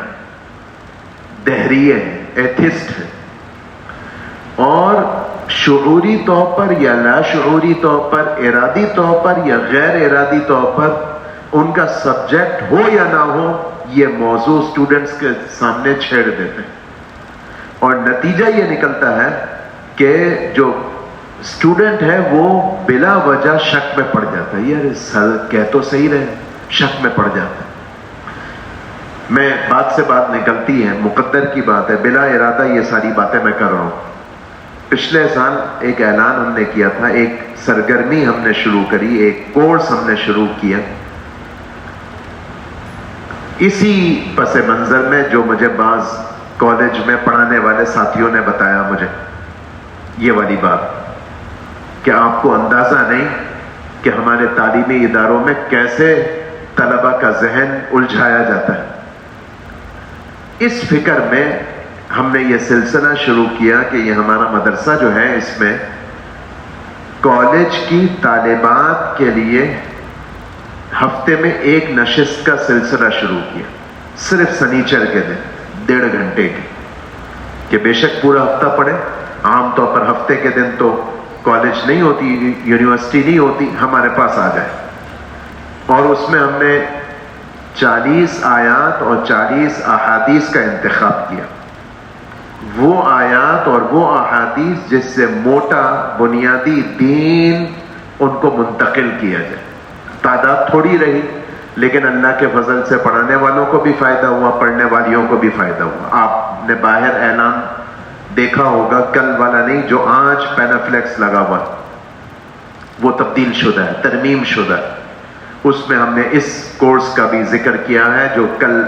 دہریے ہیں, ایتھسٹ ہیں, اور شعوری طور پر یا لاشعوری طور پر, ارادی طور پر یا غیر ارادی طور پر ان کا سبجیکٹ ہو یا نہ ہو یہ موضوع سٹوڈنٹس کے سامنے چھیڑ دیتے ہیں. اور نتیجہ یہ نکلتا ہے کہ جو سٹوڈنٹ ہے وہ بلا وجہ شک میں پڑ جاتا ہے. یار سر کہہ تو صحیح رہے, شک میں پڑ جاتا ہے. میں بات سے بات نکلتی ہے, مقدر کی بات ہے, بلا ارادہ یہ ساری باتیں میں کر رہا ہوں. پچھلے سال ایک اعلان ہم نے کیا تھا, ایک سرگرمی ہم نے شروع کری, ایک کورس ہم نے شروع کیا. اسی پس منظر میں جو مجھے بعض کالج میں پڑھانے والے ساتھیوں نے بتایا مجھے یہ والی بات کہ آپ کو اندازہ نہیں کہ ہمارے تعلیمی اداروں میں کیسے طلبہ کا ذہن الجھایا جاتا ہے. اس فکر میں ہم نے یہ سلسلہ شروع کیا کہ یہ ہمارا مدرسہ جو ہے اس میں کالج کی طالبات کے لیے ہفتے میں ایک نشست کا سلسلہ شروع کیا, صرف سنیچر کے دن 1.5 گھنٹے کی, کہ بے شک پورا ہفتہ پڑھے. عام طور پر ہفتے کے دن تو کالج نہیں ہوتی, یونیورسٹی نہیں ہوتی, ہمارے پاس آ جائے. اور اس میں ہم نے 40 آیات اور 40 احادیث کا انتخاب کیا. وہ آیات اور وہ احادیث جس سے موٹا بنیادی دین ان کو منتقل کیا جائے. تعداد تھوڑی رہی لیکن اللہ کے فضل سے پڑھانے والوں کو بھی فائدہ ہوا, پڑھنے والیوں کو بھی فائدہ ہوا. آپ نے باہر اعلان دیکھا ہوگا, کل والا نہیں جو آج پینافلیکس لگا ہوا وہ تبدیل شدہ ہے, ترمیم شدہ ہے. اس میں ہم نے اس کورس کا بھی ذکر کیا ہے جو کل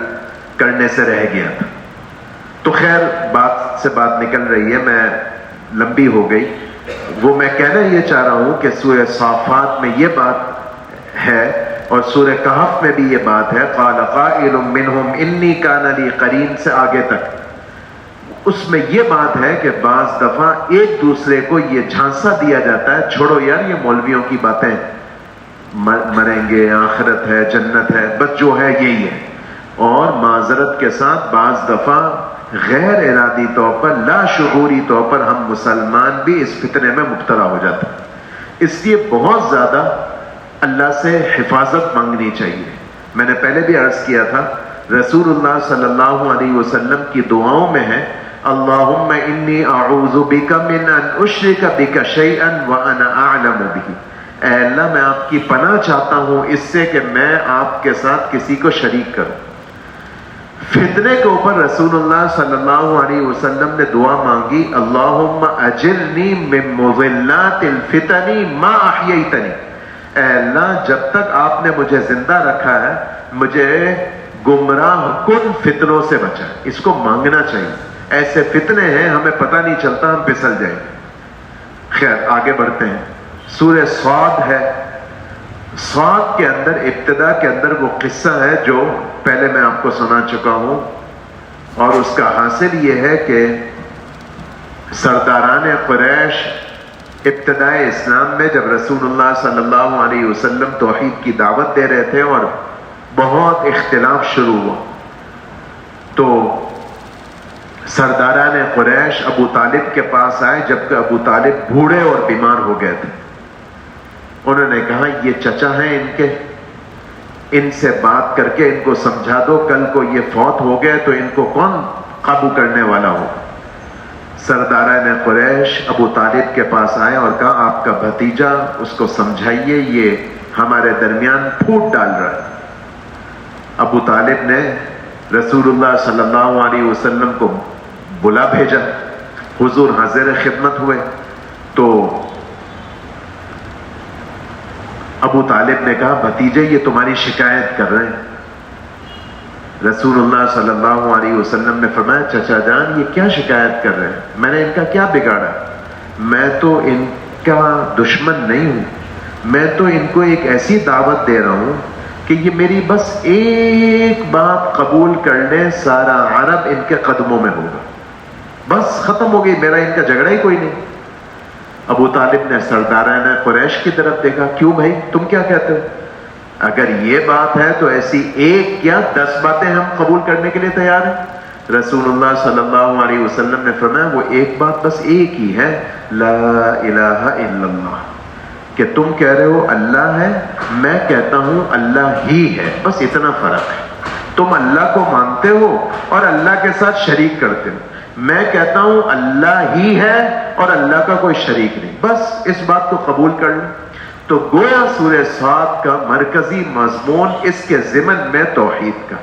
کرنے سے رہ گیا تھا. تو خیر بات سے بات نکل رہی ہے, میں لمبی ہو گئی. وہ میں کہنا یہ چاہ رہا ہوں کہ سورہ صافات میں یہ بات ہے، اور سورہ کہف میں بھی یہ بات ہے، قال قائل منہم انی کان لی قرین سے آگے تک، اس میں یہ بات ہے کہ بعض دفعہ ایک دوسرے کو یہ جھانسا دیا جاتا ہے، چھوڑو یار یہ مولویوں کی باتیں، مریں گے، آخرت ہے، جنت ہے، بس جو ہے یہی ہے، اور معذرت کے ساتھ بعض دفعہ غیر ارادی طور پر، لا شعوری طور پر ہم مسلمان بھی اس فتنے میں مبتلا ہو جاتے ہیں۔ اس لیے بہت زیادہ اللہ سے حفاظت مانگنی چاہیے۔ میں نے پہلے بھی عرض کیا تھا، رسول اللہ صلی اللہ علیہ وسلم کی دعاؤں میں ہے، اللہم انی اعوذ بک من ان اشرک بک شیئا وانا اعلم بہ، اے اللہ میں آپ کی پناہ چاہتا ہوں اس سے کہ میں آپ کے ساتھ کسی کو شریک کروں۔ فتنے کے اوپر رسول اللہ صلی اللہ علیہ وسلم نے دعا مانگی، اللہم اجرنی من مضلات الفتن ما احییتنی، اے اللہ جب تک آپ نے مجھے زندہ رکھا ہے مجھے گمراہ کن فتنوں سے بچا۔ اس کو مانگنا چاہیے، ایسے فتنے ہیں ہمیں پتہ نہیں چلتا، ہم پھسل جائیں۔ خیر آگے بڑھتے ہیں، سورہ صاد ہے۔ صاد کے اندر ابتدا کے اندر وہ قصہ ہے جو پہلے میں آپ کو سنا چکا ہوں، اور اس کا حاصل یہ ہے کہ سرداران قریش ابتدائے اسلام میں جب رسول اللہ صلی اللہ علیہ وسلم توحید کی دعوت دے رہے تھے اور بہت اختلاف شروع ہوا، تو سرداران قریش ابو طالب کے پاس آئے، جبکہ ابو طالب بوڑھے اور بیمار ہو گئے تھے۔ انہوں نے کہا یہ چچا ہیں ان کے، ان سے بات کر کے ان کو سمجھا دو، کل کو یہ فوت ہو گئے تو ان کو کون قابو کرنے والا ہو۔ سرداران قریش ابو طالب کے پاس آئے اور کہا آپ کا بھتیجا، اس کو سمجھائیے یہ ہمارے درمیان پھوٹ ڈال رہا ہے۔ ابو طالب نے رسول اللہ صلی اللہ علیہ وسلم کو بلا بھیجا، حضور حاضر خدمت ہوئے، تو ابو طالب نے کہا بھتیجے یہ تمہاری شکایت کر رہے ہیں۔ رسول اللہ صلی اللہ علیہ وسلم نے فرمایا چچا جان یہ کیا شکایت کر رہے ہیں، میں نے ان کا کیا بگاڑا، میں تو ان کا دشمن نہیں ہوں، میں تو ان کو ایک ایسی دعوت دے رہا ہوں کہ یہ میری بس ایک بات قبول کر لیں، سارا عرب ان کے قدموں میں ہوگا، بس ختم ہو گئی، میرا ان کا جھگڑا ہی کوئی نہیں۔ ابو طالب نے سرداران قریش کی طرف دیکھا، کیوں بھائی تم کیا کہتے ہو؟ اگر یہ بات ہے تو ایسی ایک کیا 10 باتیں ہم قبول کرنے کے لیے تیار ہیں۔ رسول اللہ صلی اللہ علیہ وسلم نے فرمایا وہ ایک بات بس ایک ہی ہے، لا الہ الا اللہ، کہ تم کہہ رہے ہو اللہ ہے، میں کہتا ہوں اللہ ہی ہے، بس اتنا فرق ہے۔ تم اللہ کو مانتے ہو اور اللہ کے ساتھ شریک کرتے ہو، میں کہتا ہوں اللہ ہی ہے اور اللہ کا کوئی شریک نہیں، بس اس بات کو قبول کر لیں۔ تو گویا سورہ صاد کا مرکزی مضمون اس کے ضمن میں توحید کا،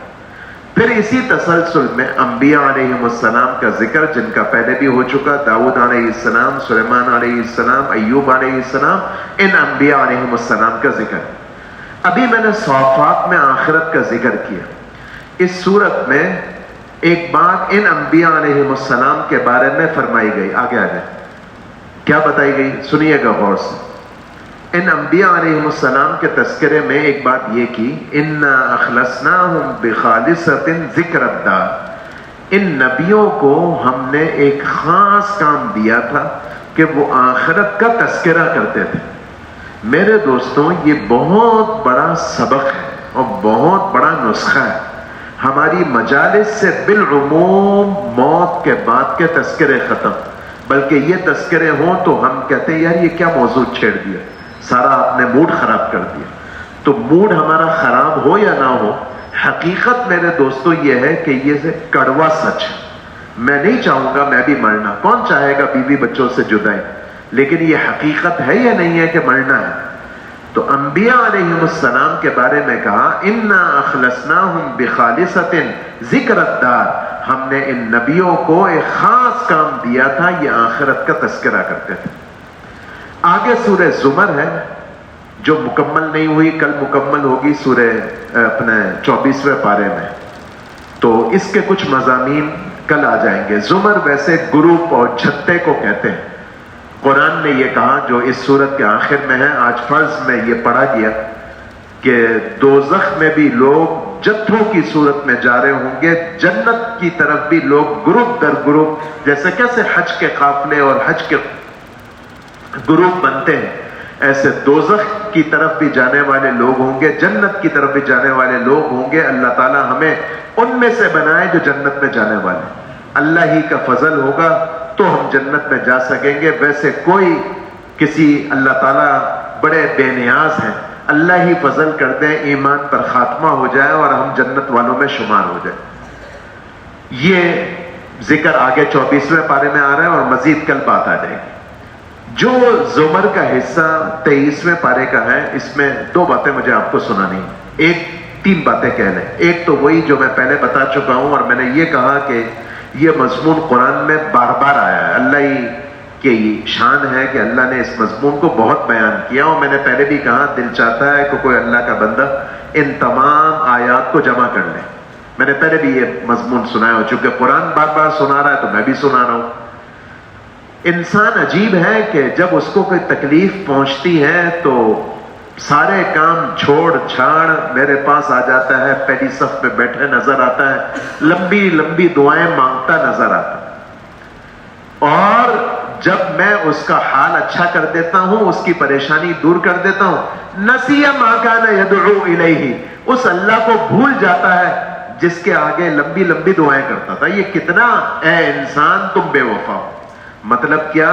پھر اسی تسلسل میں انبیاء علیہ السلام کا ذکر جن کا پہلے بھی ہو چکا، داؤد علیہ السلام، سلیمان علیہ السلام، ایوب علیہ السلام، ان انبیاء علیہ السلام کا ذکر۔ ابھی میں نے صافات میں آخرت کا ذکر کیا، اس صورت میں ایک بات ان انبیاء علیہ السلام کے بارے میں فرمائی گئی، آگے آگے کیا بتائی گئی سنیے گا غور سے۔ ان انبیاء علیہ السلام کے تذکرے میں ایک بات یہ کی، اِنَّا أَخْلَصْنَاهُمْ بِخَالِصَةٍ ذِكْرَ الدَّارِ، ان نبیوں کو ہم نے ایک خاص کام دیا تھا کہ وہ آخرت کا تذکرہ کرتے تھے۔ میرے دوستوں یہ بہت بڑا سبق ہے اور بہت بڑا نسخہ ہے۔ ہماری مجالس سے بالعموم موت کے بعد کے تذکرے ختم، بلکہ یہ تذکرے ہوں تو ہم کہتے ہیں یار یہ کیا موضوع چھیڑ دیا، سارا آپ نے موڈ خراب کر دیا۔ تو موڈ ہمارا خراب ہو یا نہ ہو، حقیقت میرے دوستو یہ ہے کہ یہ سے کڑوا سچ ہے۔ میں نہیں چاہوں گا میں بھی مرنا، کون چاہے گا بیوی بچوں سے جدائی، لیکن یہ حقیقت ہے یا نہیں ہے کہ مرنا ہے۔ تو انبیاء علیہ السلام کے بارے میں کہا اِنَّا أَخْلَصْنَاهُمْ بِخَالِصَةٍ ذِكْرَ الدَّارِ، ہم نے ان نبیوں کو ایک خاص کام دیا تھا، یہ آخرت کا تذکرہ کرتے تھے۔ آگے سورہ زمر ہے جو مکمل نہیں ہوئی، کل مکمل ہوگی سورہ اپنے 24ویں پارے میں، تو اس کے کچھ مضامین کل آ جائیں گے۔ زمر ویسے گروپ اور چھتے کو کہتے ہیں، قرآن نے یہ کہا جو اس سورت کے آخر میں ہے، آج فرض میں یہ پڑھا گیا کہ دوزخ میں بھی لوگ جتھوں کی صورت میں جا رہے ہوں گے، جنت کی طرف بھی لوگ گروپ در گروپ، جیسے کیسے حج کے قافلے اور حج کے گروپ بنتے ہیں، ایسے دوزخ کی طرف بھی جانے والے لوگ ہوں گے، جنت کی طرف بھی جانے والے لوگ ہوں گے۔ اللہ تعالی ہمیں ان میں سے بنائے جو جنت میں جانے والے، اللہ ہی کا فضل ہوگا تو ہم جنت میں جا سکیں گے۔ ویسے کوئی کسی، اللہ تعالیٰ بڑے بے نیاز ہیں، اللہ ہی فضل کر دیں، ایمان پر خاتمہ ہو جائے اور ہم جنت والوں میں شمار ہو جائے۔ یہ ذکر آگے 24ویں پارے میں آ رہا ہے اور مزید کل بات آ جائے گی۔ جو زمر کا حصہ 23ویں پارے کا ہے، اس میں دو باتیں مجھے آپ کو سنانی ہیں، تین باتیں کہہ لیں۔ ایک تو وہی جو میں پہلے بتا چکا ہوں، اور میں نے یہ کہا کہ یہ مضمون قرآن میں بار بار آیا ہے، اللہ ہی کہ یہ شان ہے کہ اللہ نے اس مضمون کو بہت بیان کیا، اور میں نے پہلے بھی کہا دل چاہتا ہے کہ کوئی اللہ کا بندہ ان تمام آیات کو جمع کر لے۔ میں نے پہلے بھی یہ مضمون سنایا ہو، چونکہ قرآن بار بار سنا رہا ہے تو میں بھی سنا رہا ہوں۔ انسان عجیب ہے کہ جب اس کو کوئی تکلیف پہنچتی ہے تو سارے کام چھوڑ چھاڑ میرے پاس آ جاتا ہے، پہلی صف پہ بیٹھے نظر آتا ہے، لمبی لمبی دعائیں مانگتا نظر آتا ہے، اور جب میں اس کا حال اچھا کر دیتا ہوں، اس کی پریشانی دور کر دیتا ہوں، نسی ما کان یدعو الیہ، اس اللہ کو بھول جاتا ہے جس کے آگے لمبی لمبی دعائیں کرتا تھا۔ یہ کتنا اے انسان تم بے وفا ہو۔ مطلب کیا؟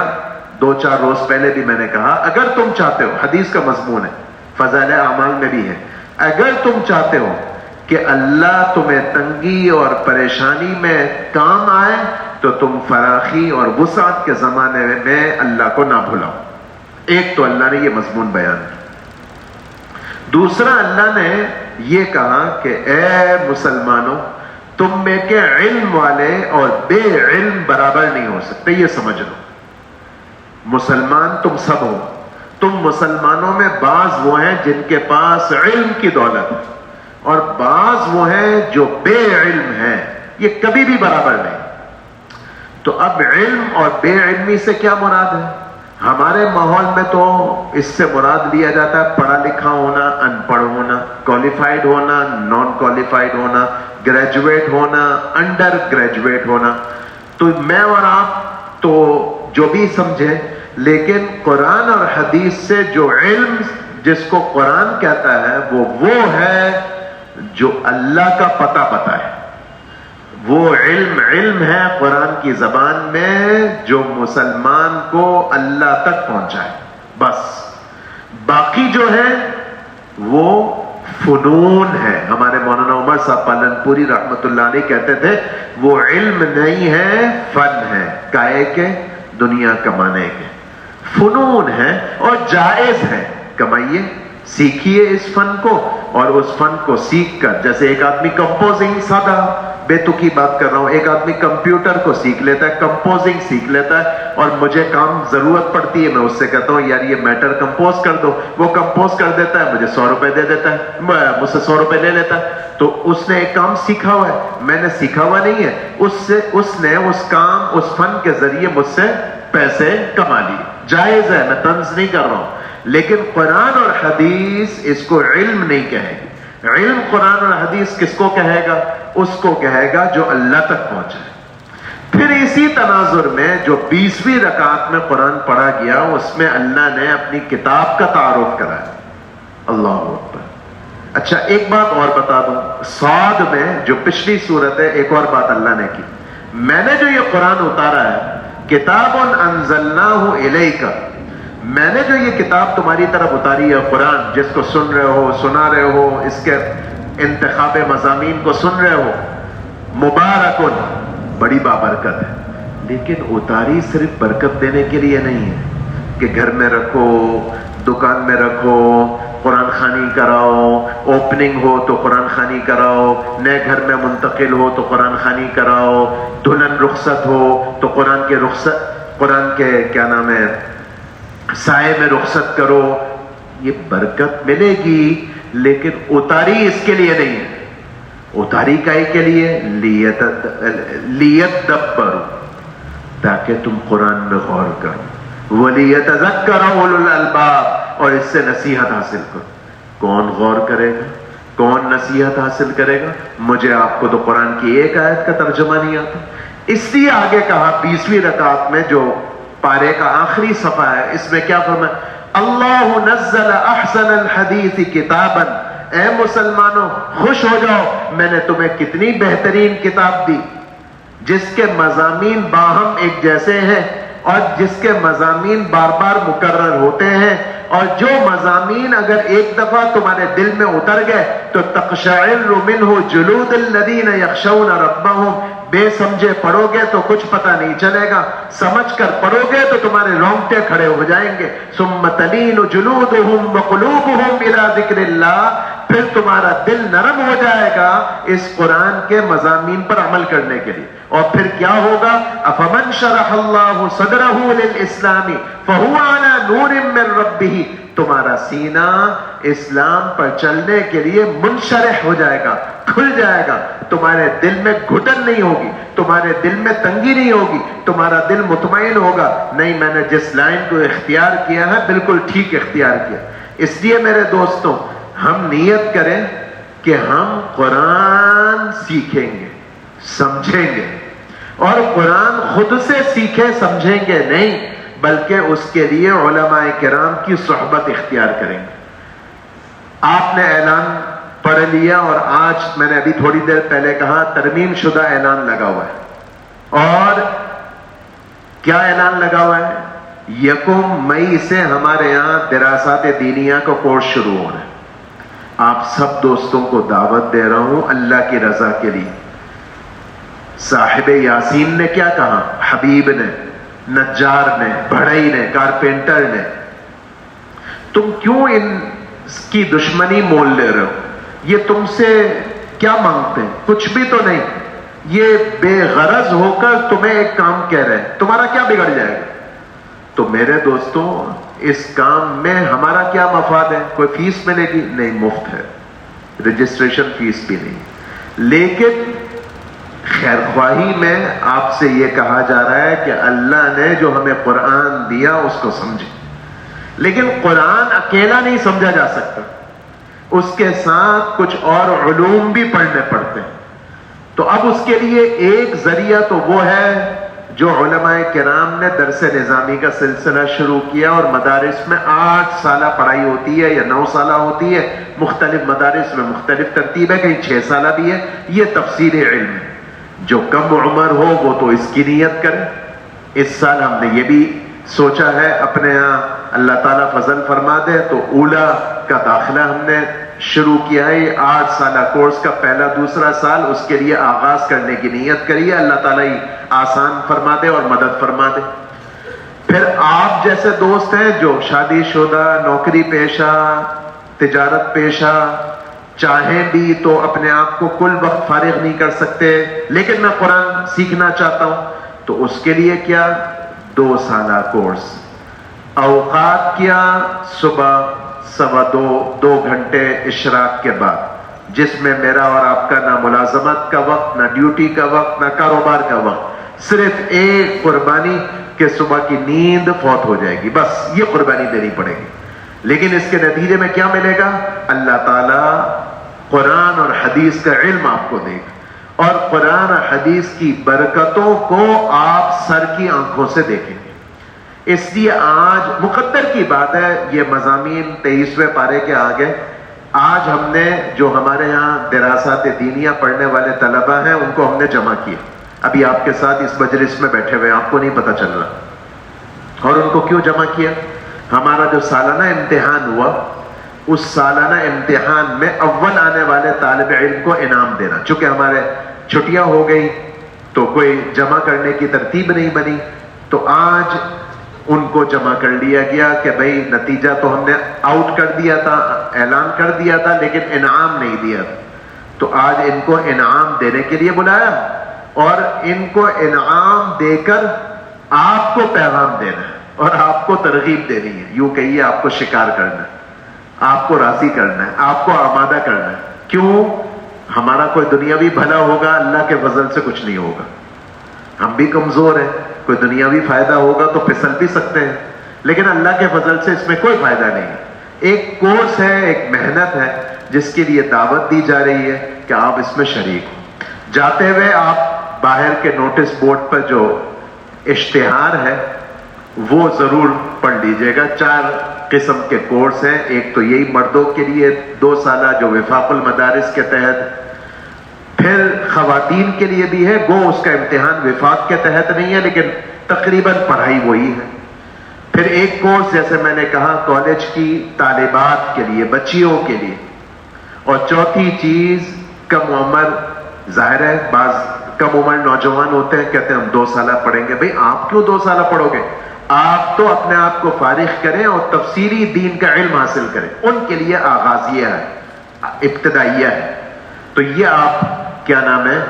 2-4 روز پہلے بھی میں نے کہا، اگر تم چاہتے ہو، حدیث کا مضمون ہے، فضائل اعمال میں بھی ہے، اگر تم چاہتے ہو کہ اللہ تمہیں تنگی اور پریشانی میں کام آئے تو تم فراخی اور وسعت کے زمانے میں اللہ کو نہ بھلاؤ۔ ایک تو اللہ نے یہ مضمون بیان کیا۔ دوسرا، اللہ نے یہ کہا کہ اے مسلمانوں، تم میں کے علم والے اور بے علم برابر نہیں ہو سکتے، یہ سمجھ لو۔ مسلمان تم سب ہو، تم مسلمانوں میں بعض وہ ہیں جن کے پاس علم کی دولت ہے، اور بعض وہ ہیں جو بے علم ہیں، یہ کبھی بھی برابر نہیں۔ تو اب علم اور بے علمی سے کیا مراد ہے؟ ہمارے ماحول میں تو اس سے مراد لیا جاتا ہے پڑھا لکھا ہونا، ان پڑھ ہونا، کوالیفائڈ ہونا، نان کوالیفائڈ ہونا، گریجویٹ ہونا، انڈر گریجویٹ ہونا۔ تو میں اور آپ تو جو بھی سمجھے، لیکن قرآن اور حدیث سے جو علم جس کو قرآن کہتا ہے وہ ہے جو اللہ کا پتہ ہے، وہ علم ہے قرآن کی زبان میں جو مسلمان کو اللہ تک پہنچائے، بس۔ باقی جو ہے وہ فنون ہے۔ ہمارے مولانا عمر صاحب پالن پوری رحمت اللہ علیہ کہتے تھے وہ علم نہیں ہے، فن ہے، کائے کے دنیا کمانے کے، فنون ہے اور جائز ہے، کمائیے، سیکھیے اس فن کو، اور اس فن کو سیکھ کر، جیسے ایک آدمی کمپوزنگ، سادہ بے تکی بات کر رہا ہوں، ایک آدمی کمپیوٹر کو سیکھ لیتا ہے، کمپوزنگ سیکھ لیتا ہے، اور مجھے کام ضرورت پڑتی ہے، میں اس سے کہتا ہوں یار یہ میٹر کمپوز کر دو، وہ کمپوز کر دیتا ہے، مجھے 100 روپے دے دیتا ہے، مجھ سے 100 روپے لے لیتا ہے۔ تو اس نے ایک کام سیکھا ہوا ہے، میں نے سیکھا ہوا نہیں ہے، اس نے اس کام، اس فن کے ذریعے مجھ سے پیسے کما لیے، جائز ہے، میں طنز نہیں کر رہا ہوں۔ لیکن قرآن اور حدیث اس کو علم نہیں کہے گی۔ علم قرآن اور حدیث کس کو کہے گا؟ اس کو کہے گا جو اللہ تک پہنچے۔ پھر اسی تناظر میں جو 20ویں رکعت میں قرآن پڑھا گیا، اس میں اللہ نے اپنی کتاب کا تعارف کرایا۔ اللہ اکبر۔ اچھا ایک بات اور بتا دوں، صاد میں جو پچھلی صورت ہے، ایک اور بات اللہ نے کی، میں نے جو یہ قرآن اتارا ہے، کتاب انزلناہ الیک، میں نے جو یہ کتاب تمہاری طرف اتاری ہے، قرآن جس کو سن رہے ہو، سنا رہے ہو، اس کے انتخاب مضامین کو سن رہے ہو، مبارکن، بڑی بابرکت ہے، لیکن اتاری صرف برکت دینے کے لیے نہیں ہے کہ گھر میں رکھو، دکان میں رکھو، قرآن خوانی کراؤ، اوپننگ ہو تو قرآن خوانی کراؤ، نئے گھر میں منتقل ہو تو قرآن خوانی کراؤ، دلہن رخصت ہو تو قرآن کے کیا نام ہے سائے میں رخصت کرو، یہ برکت ملے گی، لیکن اتاری اس کے لیے نہیں ہے۔ اتاری کائے کے لیے؟ لیتدبروا، تاکہ تم قرآن میں غور کرو، ولیتذکر اولو الالباب، اور اس سے نصیحت حاصل کرو۔ کون غور کرے گا؟ کون نصیحت حاصل کرے گا؟ مجھے آپ کو تو قرآن کی ایک آیت کا ترجمہ نہیں آتا. اس لیے آگے کہا 20ویں رکعت میں جو پارے کا آخری صفحہ ہے، اس میں کیا فرمایا؟ اللہ نزل احسن الحدیث کتابا. اے مسلمانوں خوش ہو جاؤ، میں نے تمہیں کتنی بہترین کتاب دی جس کے مضامین باہم ایک جیسے ہیں اور جس کے مضامین بار بار مکرر ہوتے ہیں، اور جو مضامین اگر ایک دفعہ تمہارے دل میں اتر گئے تو تقشعر منہ جلود الذین یخشون ربہم. بے سمجھے پڑھو گے تو کچھ پتہ نہیں چلے گا، سمجھ کر پڑھو گے تو تمہارے رونگٹے کھڑے ہو جائیں گے. ثم تلین جلودہم وقلوبہم الی ذکر اللہ. پھر تمہارا دل نرم ہو جائے گا اس قرآن کے مضامین پر عمل کرنے کے لیے. اور پھر کیا ہوگا؟ افمن شرح اللہ صدرہ للاسلام فہو علی نور من ربہ. تمہارا سینہ اسلام پر چلنے کے لیے منشرح ہو جائے گا، کھل جائے گا. تمہارے دل میں گھٹن نہیں ہوگی، تمہارے دل میں تنگی نہیں ہوگی، تمہارا دل مطمئن ہوگا. نہیں، میں نے جس لائن کو اختیار کیا ہے بالکل ٹھیک اختیار کیا. اس لیے میرے دوستوں، ہم نیت کریں کہ ہم قرآن سیکھیں گے، سمجھیں گے، اور قرآن خود سے سیکھے سمجھیں گے نہیں، بلکہ اس کے لیے علماء کرام کی صحبت اختیار کریں گے. آپ نے اعلان پڑھ لیا، اور آج میں نے ابھی تھوڑی دیر پہلے کہا ترمیم شدہ اعلان لگا ہوا ہے. اور کیا اعلان لگا ہوا ہے؟ 1 مئی سے ہمارے یہاں دراسات دینیہ کا کورس شروع ہو رہا ہے. آپ سب دوستوں کو دعوت دے رہا ہوں اللہ کی رضا کے لیے. صاحب یاسین نے کیا کہا؟ حبیب نے، نجار نے، بڑھئی نے، کارپینٹر نے، تم کیوں ان کی دشمنی مول لے رہے ہو؟ یہ تم سے کیا مانگتے ہیں؟ کچھ بھی تو نہیں. یہ بے غرض ہو کر تمہیں ایک کام کہہ رہے ہیں، تمہارا کیا بگڑ جائے گا؟ تو میرے دوستوں، اس کام میں ہمارا کیا مفاد ہے؟ کوئی فیس ملے گی؟ نہیں، مفت ہے، رجسٹریشن فیس بھی نہیں. لیکن خیر خواہی میں آپ سے یہ کہا جا رہا ہے کہ اللہ نے جو ہمیں قرآن دیا اس کو سمجھیں. لیکن قرآن اکیلا نہیں سمجھا جا سکتا، اس کے ساتھ کچھ اور علوم بھی پڑھنے پڑتے ہیں. تو اب اس کے لیے ایک ذریعہ تو وہ ہے جو علماء کرام نے درس نظامی کا سلسلہ شروع کیا، اور مدارس میں 8 سالہ پڑھائی ہوتی ہے یا 9 سالہ ہوتی ہے. مختلف مدارس میں مختلف ترتیب ہے، کہیں 6 سالہ بھی ہے. یہ تفسیر علم ہے. جو کم عمر ہو وہ تو اس کی نیت کرے. اس سال ہم نے یہ بھی سوچا ہے اپنے یہاں، اللہ تعالیٰ فضل فرما دے تو اولا کا داخلہ ہم نے شروع کیا ہے. 8 سالہ کورس کا پہلا دوسرا سال اس کے لیے آغاز کرنے کی نیت کریے. اللہ تعالیٰ ہی آسان فرما دے اور مدد فرما دے. پھر آپ جیسے دوست ہیں جو شادی شدہ، نوکری پیشہ، تجارت پیشہ، چاہیں بھی تو اپنے آپ کو کل وقت فارغ نہیں کر سکتے، لیکن میں قرآن سیکھنا چاہتا ہوں، تو اس کے لیے کیا 2 سالہ کورس. اوقات کیا؟ صبح 2:15 گھنٹے اشراق کے بعد، جس میں میرا اور آپ کا نہ ملازمت کا وقت، نہ ڈیوٹی کا وقت، نہ کاروبار کا وقت، صرف ایک قربانی کہ صبح کی نیند فوت ہو جائے گی، بس یہ قربانی دینی پڑے گی. لیکن اس کے نتیجے میں کیا ملے گا؟ اللہ تعالیٰ قرآن اور حدیث کا علم آپ کو دے گا، اور قرآن اور حدیث کی برکتوں کو آپ سر کی آنکھوں سے دیکھیں گے. اس لیے آج مقدر کی بات ہے، یہ مضامین 23ویں پارے کے آگے آج ہم نے جو ہمارے یہاں دراسات دینیہ پڑھنے والے طلبہ ہیں ان کو ہم نے جمع کیا. ابھی آپ کے ساتھ اس مجلس میں بیٹھے ہوئے، آپ کو نہیں پتہ چل رہا. اور ان کو کیوں جمع کیا؟ ہمارا جو سالانہ امتحان ہوا، اس سالانہ امتحان میں اول آنے والے طالب علم کو انعام دینا. چونکہ ہمارے چھٹیاں ہو گئی تو کوئی جمع کرنے کی ترتیب نہیں بنی، تو آج ان کو جمع کر لیا گیا کہ بھئی نتیجہ تو ہم نے آؤٹ کر دیا تھا، اعلان کر دیا تھا، لیکن انعام نہیں دیا تھا. تو آج ان کو انعام دینے کے لیے بلایا، اور ان کو انعام دے کر آپ کو پیغام دینا ہے اور آپ کو ترغیب دینی ہے. یوں کہیے آپ کو شکار کرنا ہے، آپ کو راضی کرنا ہے، آپ کو آمادہ کرنا ہے. کیوں؟ ہمارا کوئی دنیاوی بھلا ہوگا، اللہ کے فضل سے کچھ نہیں ہوگا. ہم بھی کمزور ہیں، کوئی دنیاوی فائدہ ہوگا تو پھسل بھی سکتے ہیں، لیکن اللہ کے فضل سے اس میں کوئی فائدہ نہیں. ایک کورس ہے، ایک محنت ہے جس کے لیے دعوت دی جا رہی ہے کہ آپ اس میں شریک ہوں۔ جاتے ہوئے آپ باہر کے نوٹس بورڈ پر جو اشتہار ہے وہ ضرور پڑھ لیجئے گا۔ 4 قسم کے کورس ہیں، ایک تو یہی مردوں کے لیے 2 سالہ جو وفاق المدارس کے تحت، پھر خواتین کے لیے بھی ہے، وہ اس کا امتحان وفاق کے تحت نہیں ہے لیکن تقریباً پڑھائی وہی ہے۔ پھر ایک کورس جیسے میں نے کہا کالج کی طالبات کے لیے، بچیوں کے لیے، اور چوتھی چیز کم عمر، ظاہر ہے بعض کم عمر نوجوان ہوتے ہیں کہتے ہیں ہم 2 سالہ پڑھیں گے۔ بھئی آپ کیوں 2 سالہ پڑھو گے؟ آپ تو اپنے آپ کو فارغ کریں اور تفسیری دین کا علم حاصل کریں، ان کے لیے آغازیہ ہے، ابتدائیہ ہے۔ تو یہ آپ کیا نام ہے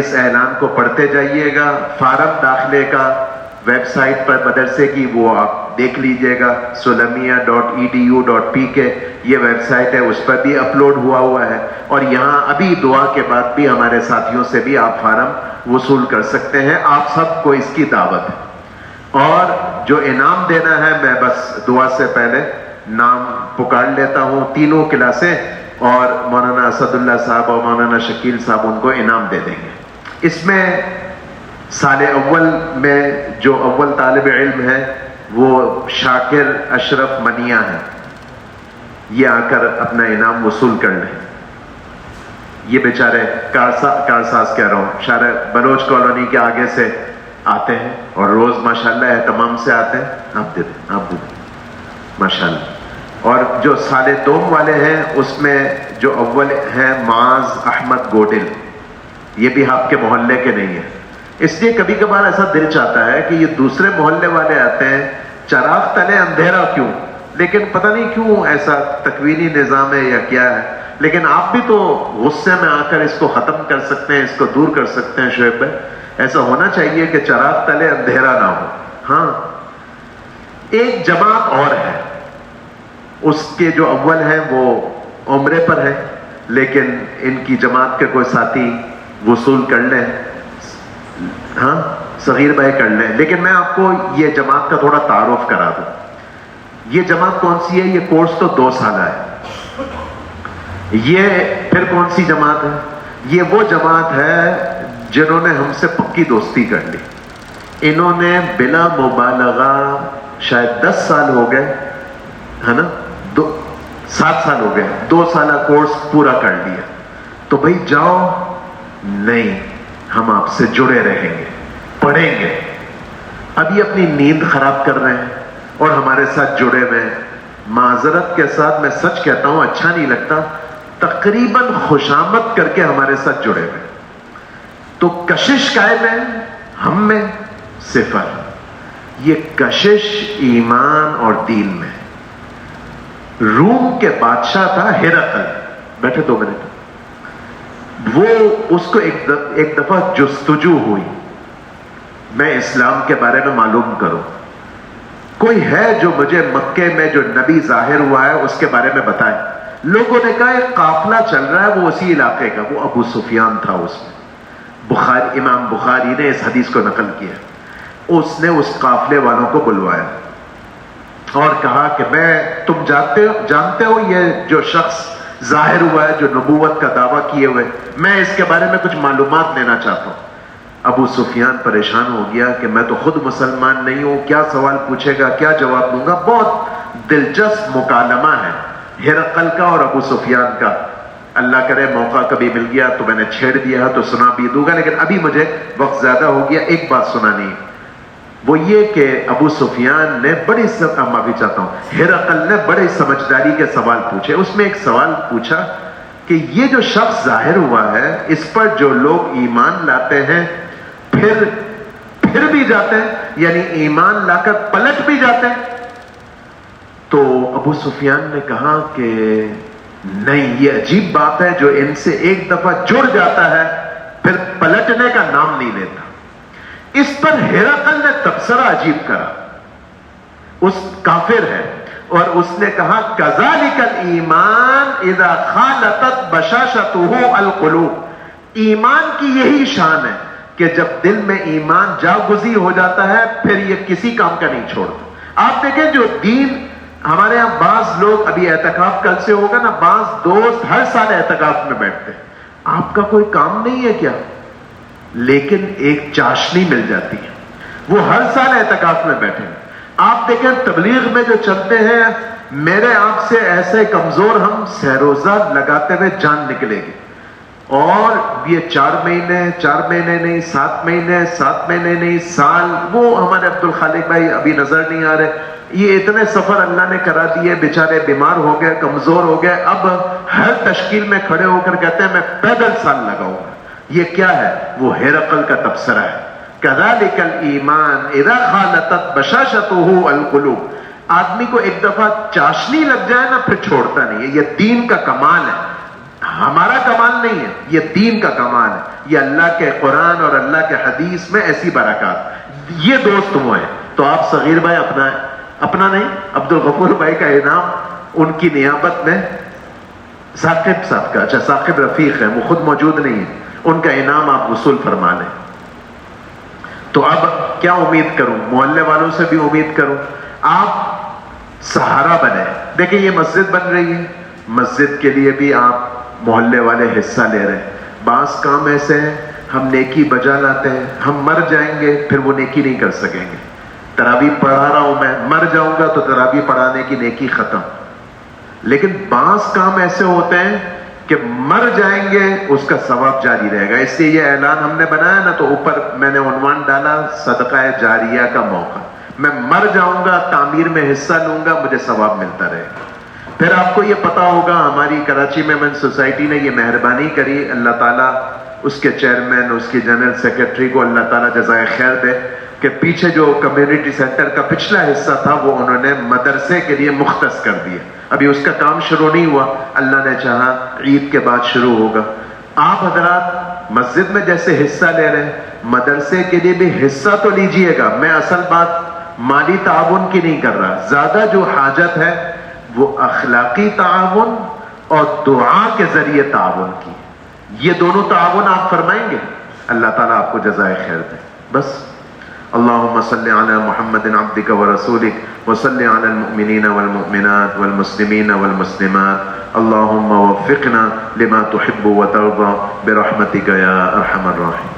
اس اعلان کو پڑھتے جائیے گا۔ فارم داخلے کا ویب سائٹ پر مدرسے کی وہ آپ دیکھ لیجئے گا، sulamia.edu.pk یہ ویب سائٹ ہے، اس پر بھی اپلوڈ ہوا ہے، اور یہاں ابھی دعا کے بعد بھی ہمارے ساتھیوں سے بھی آپ فارم وصول کر سکتے ہیں۔ آپ سب کو اس کی دعوت ہے، اور جو انعام دینا ہے میں بس دعا سے پہلے نام پکار لیتا ہوں۔ تینوں کلاسیں اور مولانا اسد اللہ صاحب اور مولانا شکیل صاحب ان کو انعام دے دیں گے۔ اس میں سال اول میں جو اول طالب علم ہے وہ شاکر اشرف منیا ہے، یہ آ کر اپنا انعام وصول کر لیں۔ یہ بیچارے کارساز کہہ رہا ہوں، شارع بلوچ کالونی کے آگے سے آتے ہیں اور روز ماشاءاللہ اہتمام سے آتے ہیں۔ آپ دے دیں ماشاءاللہ۔ اور جو سال دوم والے ہیں اس میں جو اول ہیں معاذ احمد گوڈل، یہ بھی آپ کے محلے کے نہیں ہیں، اس لیے کبھی کبھار ایسا دل چاہتا ہے کہ یہ دوسرے محلے والے آتے ہیں، چراغ تلے اندھیرا کیوں، لیکن پتہ نہیں کیوں ایسا تکوینی نظام ہے یا کیا ہے، لیکن آپ بھی تو غصے میں آ کر اس کو ختم کر سکتے ہیں، اس کو دور کر سکتے ہیں۔ شعیب بھائی ایسا ہونا چاہیے کہ چراغ تلے اندھیرا نہ ہو۔ ہاں ایک جماعت اور ہے، اس کے جو اول ہیں وہ عمرے پر ہیں، لیکن ان کی جماعت کے کوئی ساتھی وصول کر لیں، ہاں صغیر بھائی کر لیں، لیکن میں آپ کو یہ جماعت کا تھوڑا تعارف کرا دوں۔ یہ جماعت کون سی ہے؟ یہ کورس تو 2 سالہ ہے۔ یہ پھر کون سی جماعت ہے؟ یہ وہ جماعت ہے جنہوں نے ہم سے پکی دوستی کر لی۔ انہوں نے بلا مبالغہ شاید 10 سال ہو گئے، ہے نا، 7 سال ہو گئے، 2 سالہ کورس پورا کر لیا۔ تو بھئی جاؤ، نہیں ہم آپ سے جڑے رہیں گے، پڑھیں گے۔ ابھی اپنی نیند خراب کر رہے ہیں اور ہمارے ساتھ جڑے ہوئے ہیں۔ معذرت کے ساتھ میں سچ کہتا ہوں، اچھا نہیں لگتا، تقریباً خوشامد کر کے ہمارے ساتھ جڑے ہوئے۔ تو کشش قائم ہے ہم میں 0۔ یہ کشش ایمان اور دین میں۔ روم کے بادشاہ تھا ہرقل، بیٹھے 2 منٹ، وہ اس کو ایک دفعہ جستجو ہوئی، میں اسلام کے بارے میں معلوم کروں، کوئی ہے جو مجھے مکے میں جو نبی ظاہر ہوا ہے اس کے بارے میں بتائے۔ لوگوں نے کہا ایک قافلہ چل رہا ہے وہ اسی علاقے کا، وہ ابو سفیان تھا اس میں۔ امام بخاری نے اس حدیث کو نقل کیا، اس نے اس قافلے والوں کو بلوایا اور کہا کہ تم جانتے ہو یہ جو شخص ظاہر ہوا ہے جو نبوت کا دعویٰ کیے ہوئے، میں اس کے بارے میں کچھ معلومات لینا چاہتا ہوں۔ ابو سفیان پریشان ہو گیا کہ میں تو خود مسلمان نہیں ہوں، کیا سوال پوچھے گا، کیا جواب دوں گا۔ بہت دلچسپ مکالمہ ہے ہرقل کا اور ابو سفیان کا۔ اللہ کرے موقع کبھی مل گیا تو میں نے چھیڑ دیا تو سنا بھی دوں گا، لیکن ابھی مجھے وقت زیادہ ہو گیا۔ ایک بات سنانی ہے، وہ یہ کہ ابو سفیان نے معافی چاہتا ہوں، ہرقل نے بڑے سمجھداری کے سوال پوچھے۔ اس میں ایک سوال پوچھا کہ یہ جو شخص ظاہر ہوا ہے اس پر جو لوگ ایمان لاتے ہیں پھر بھی جاتے ہیں، یعنی ایمان لا کر پلٹ بھی جاتے ہیں۔ تو ابو سفیان نے کہا کہ نہیں، یہ عجیب بات ہے، جو ان سے ایک دفعہ جڑ جاتا ہے پھر پلٹنے کا نام نہیں لیتا۔ اس پر ہرقل نے تبصرہ عجیب کرا، اس کافر ہے، اور اس نے کہا کذالک الایمان اذا خالطت بشاشتہ القلوب، ایمان کی یہی شان ہے کہ جب دل میں ایمان جاگزی ہو جاتا ہے پھر یہ کسی کام کا نہیں چھوڑتا۔ آپ دیکھیں جو دین ہمارے یہاں بعض لوگ ابھی اعتکاف کل سے ہوگا نا، بعض دوست ہر سال اعتکاف میں بیٹھتے ہیں. آپ کا کوئی کام نہیں ہے کیا؟ لیکن ایک چاشنی مل جاتی ہے، وہ ہر سال اعتکاف میں بیٹھے ہیں. آپ دیکھیں تبلیغ میں جو چلتے ہیں، میرے آپ سے ایسے کمزور ہم سہروزہ لگاتے ہوئے جان نکلے گی. اور یہ 4 مہینے 4 مہینے نہیں، 7 مہینے 7 مہینے نہیں، سال. وہ ہمارے عبد الخالق بھائی ابھی نظر نہیں آ رہے، یہ اتنے سفر اللہ نے کرا دیے، بیچارے بیمار ہو گئے، کمزور ہو گئے، اب ہر تشکیل میں کھڑے ہو کر کہتے ہیں میں پیدل سال لگاؤں گا. یہ کیا ہے؟ وہ ہرقل کا تبصرہ ہے. كذلك الایمان اذا خالطت بشاشته القلوب. آدمی کو ایک دفعہ چاشنی لگ جائے نا، پھر چھوڑتا نہیں ہے. یہ دین کا کمال ہے، ہمارا کمال نہیں ہے، یہ دین کا کمال ہے. یہ اللہ کے قرآن اور اللہ کے حدیث میں ایسی برکات. یہ دوست وہ ہیں. تو آپ صغیر بھائی اپنا نہیں، عبد الغفور بھائی کا انعام ان کی نیابت میں ثاقب صاحب کا، اچھا ثاقب رفیق ہے، وہ خود موجود نہیں ہے، ان کا انعام آپ وصول فرما لیں. تو اب کیا امید کروں؟ محلے والوں سے بھی امید کروں، آپ سہارا بنے. دیکھیں یہ مسجد بن رہی ہے، مسجد کے لیے بھی آپ محلے والے حصہ لے رہے ہیں. بعض کام ایسے ہیں ہم نیکی بجا لاتے ہیں، ہم مر جائیں گے پھر وہ نیکی نہیں کر سکیں گے. تراویح پڑھا رہا ہوں میں، مر جاؤں گا تو تراویح پڑھانے کی نیکی ختم. لیکن بعض کام ایسے ہوتے ہیں کہ مر جائیں گے اس کا ثواب جاری رہے گا. اس لیے یہ اعلان ہم نے بنایا نا، تو اوپر میں نے عنوان ڈالا صدقہ جاریہ کا موقع. میں مر جاؤں گا، تعمیر میں حصہ لوں گا، مجھے ثواب ملتا رہے گا. پھر آپ کو یہ پتا ہوگا ہماری کراچی میں سوسائٹی نے یہ مہربانی کری، اللہ تعالیٰ اس کے چیئرمین، اس کی جنرل سیکرٹری کو اللہ تعالیٰ جزائے خیر دے، کہ پیچھے جو کمیونٹی سینٹر کا پچھلا حصہ تھا وہ انہوں نے مدرسے کے لیے مختص کر دیا. ابھی اس کا کام شروع نہیں ہوا، اللہ نے چاہا عید کے بعد شروع ہوگا. آپ حضرات مسجد میں جیسے حصہ لے رہے ہیں، مدرسے کے لیے بھی حصہ تو لیجئے گا. میں اصل بات مالی تعاون کی نہیں کر رہا، زیادہ جو حاجت ہے وہ اخلاقی تعاون اور دعا کے ذریعے تعاون کی. یہ دونوں تعاون آپ فرمائیں گے، اللہ تعالیٰ آپ کو جزائے خیر دے. بس اللهم صل على محمد عبدك ورسولك وصل على المؤمنين والمؤمنات والمسلمين والمسلمات. اللهم وفقنا لما تحب وترضى برحمتك يا ارحم الراحمين.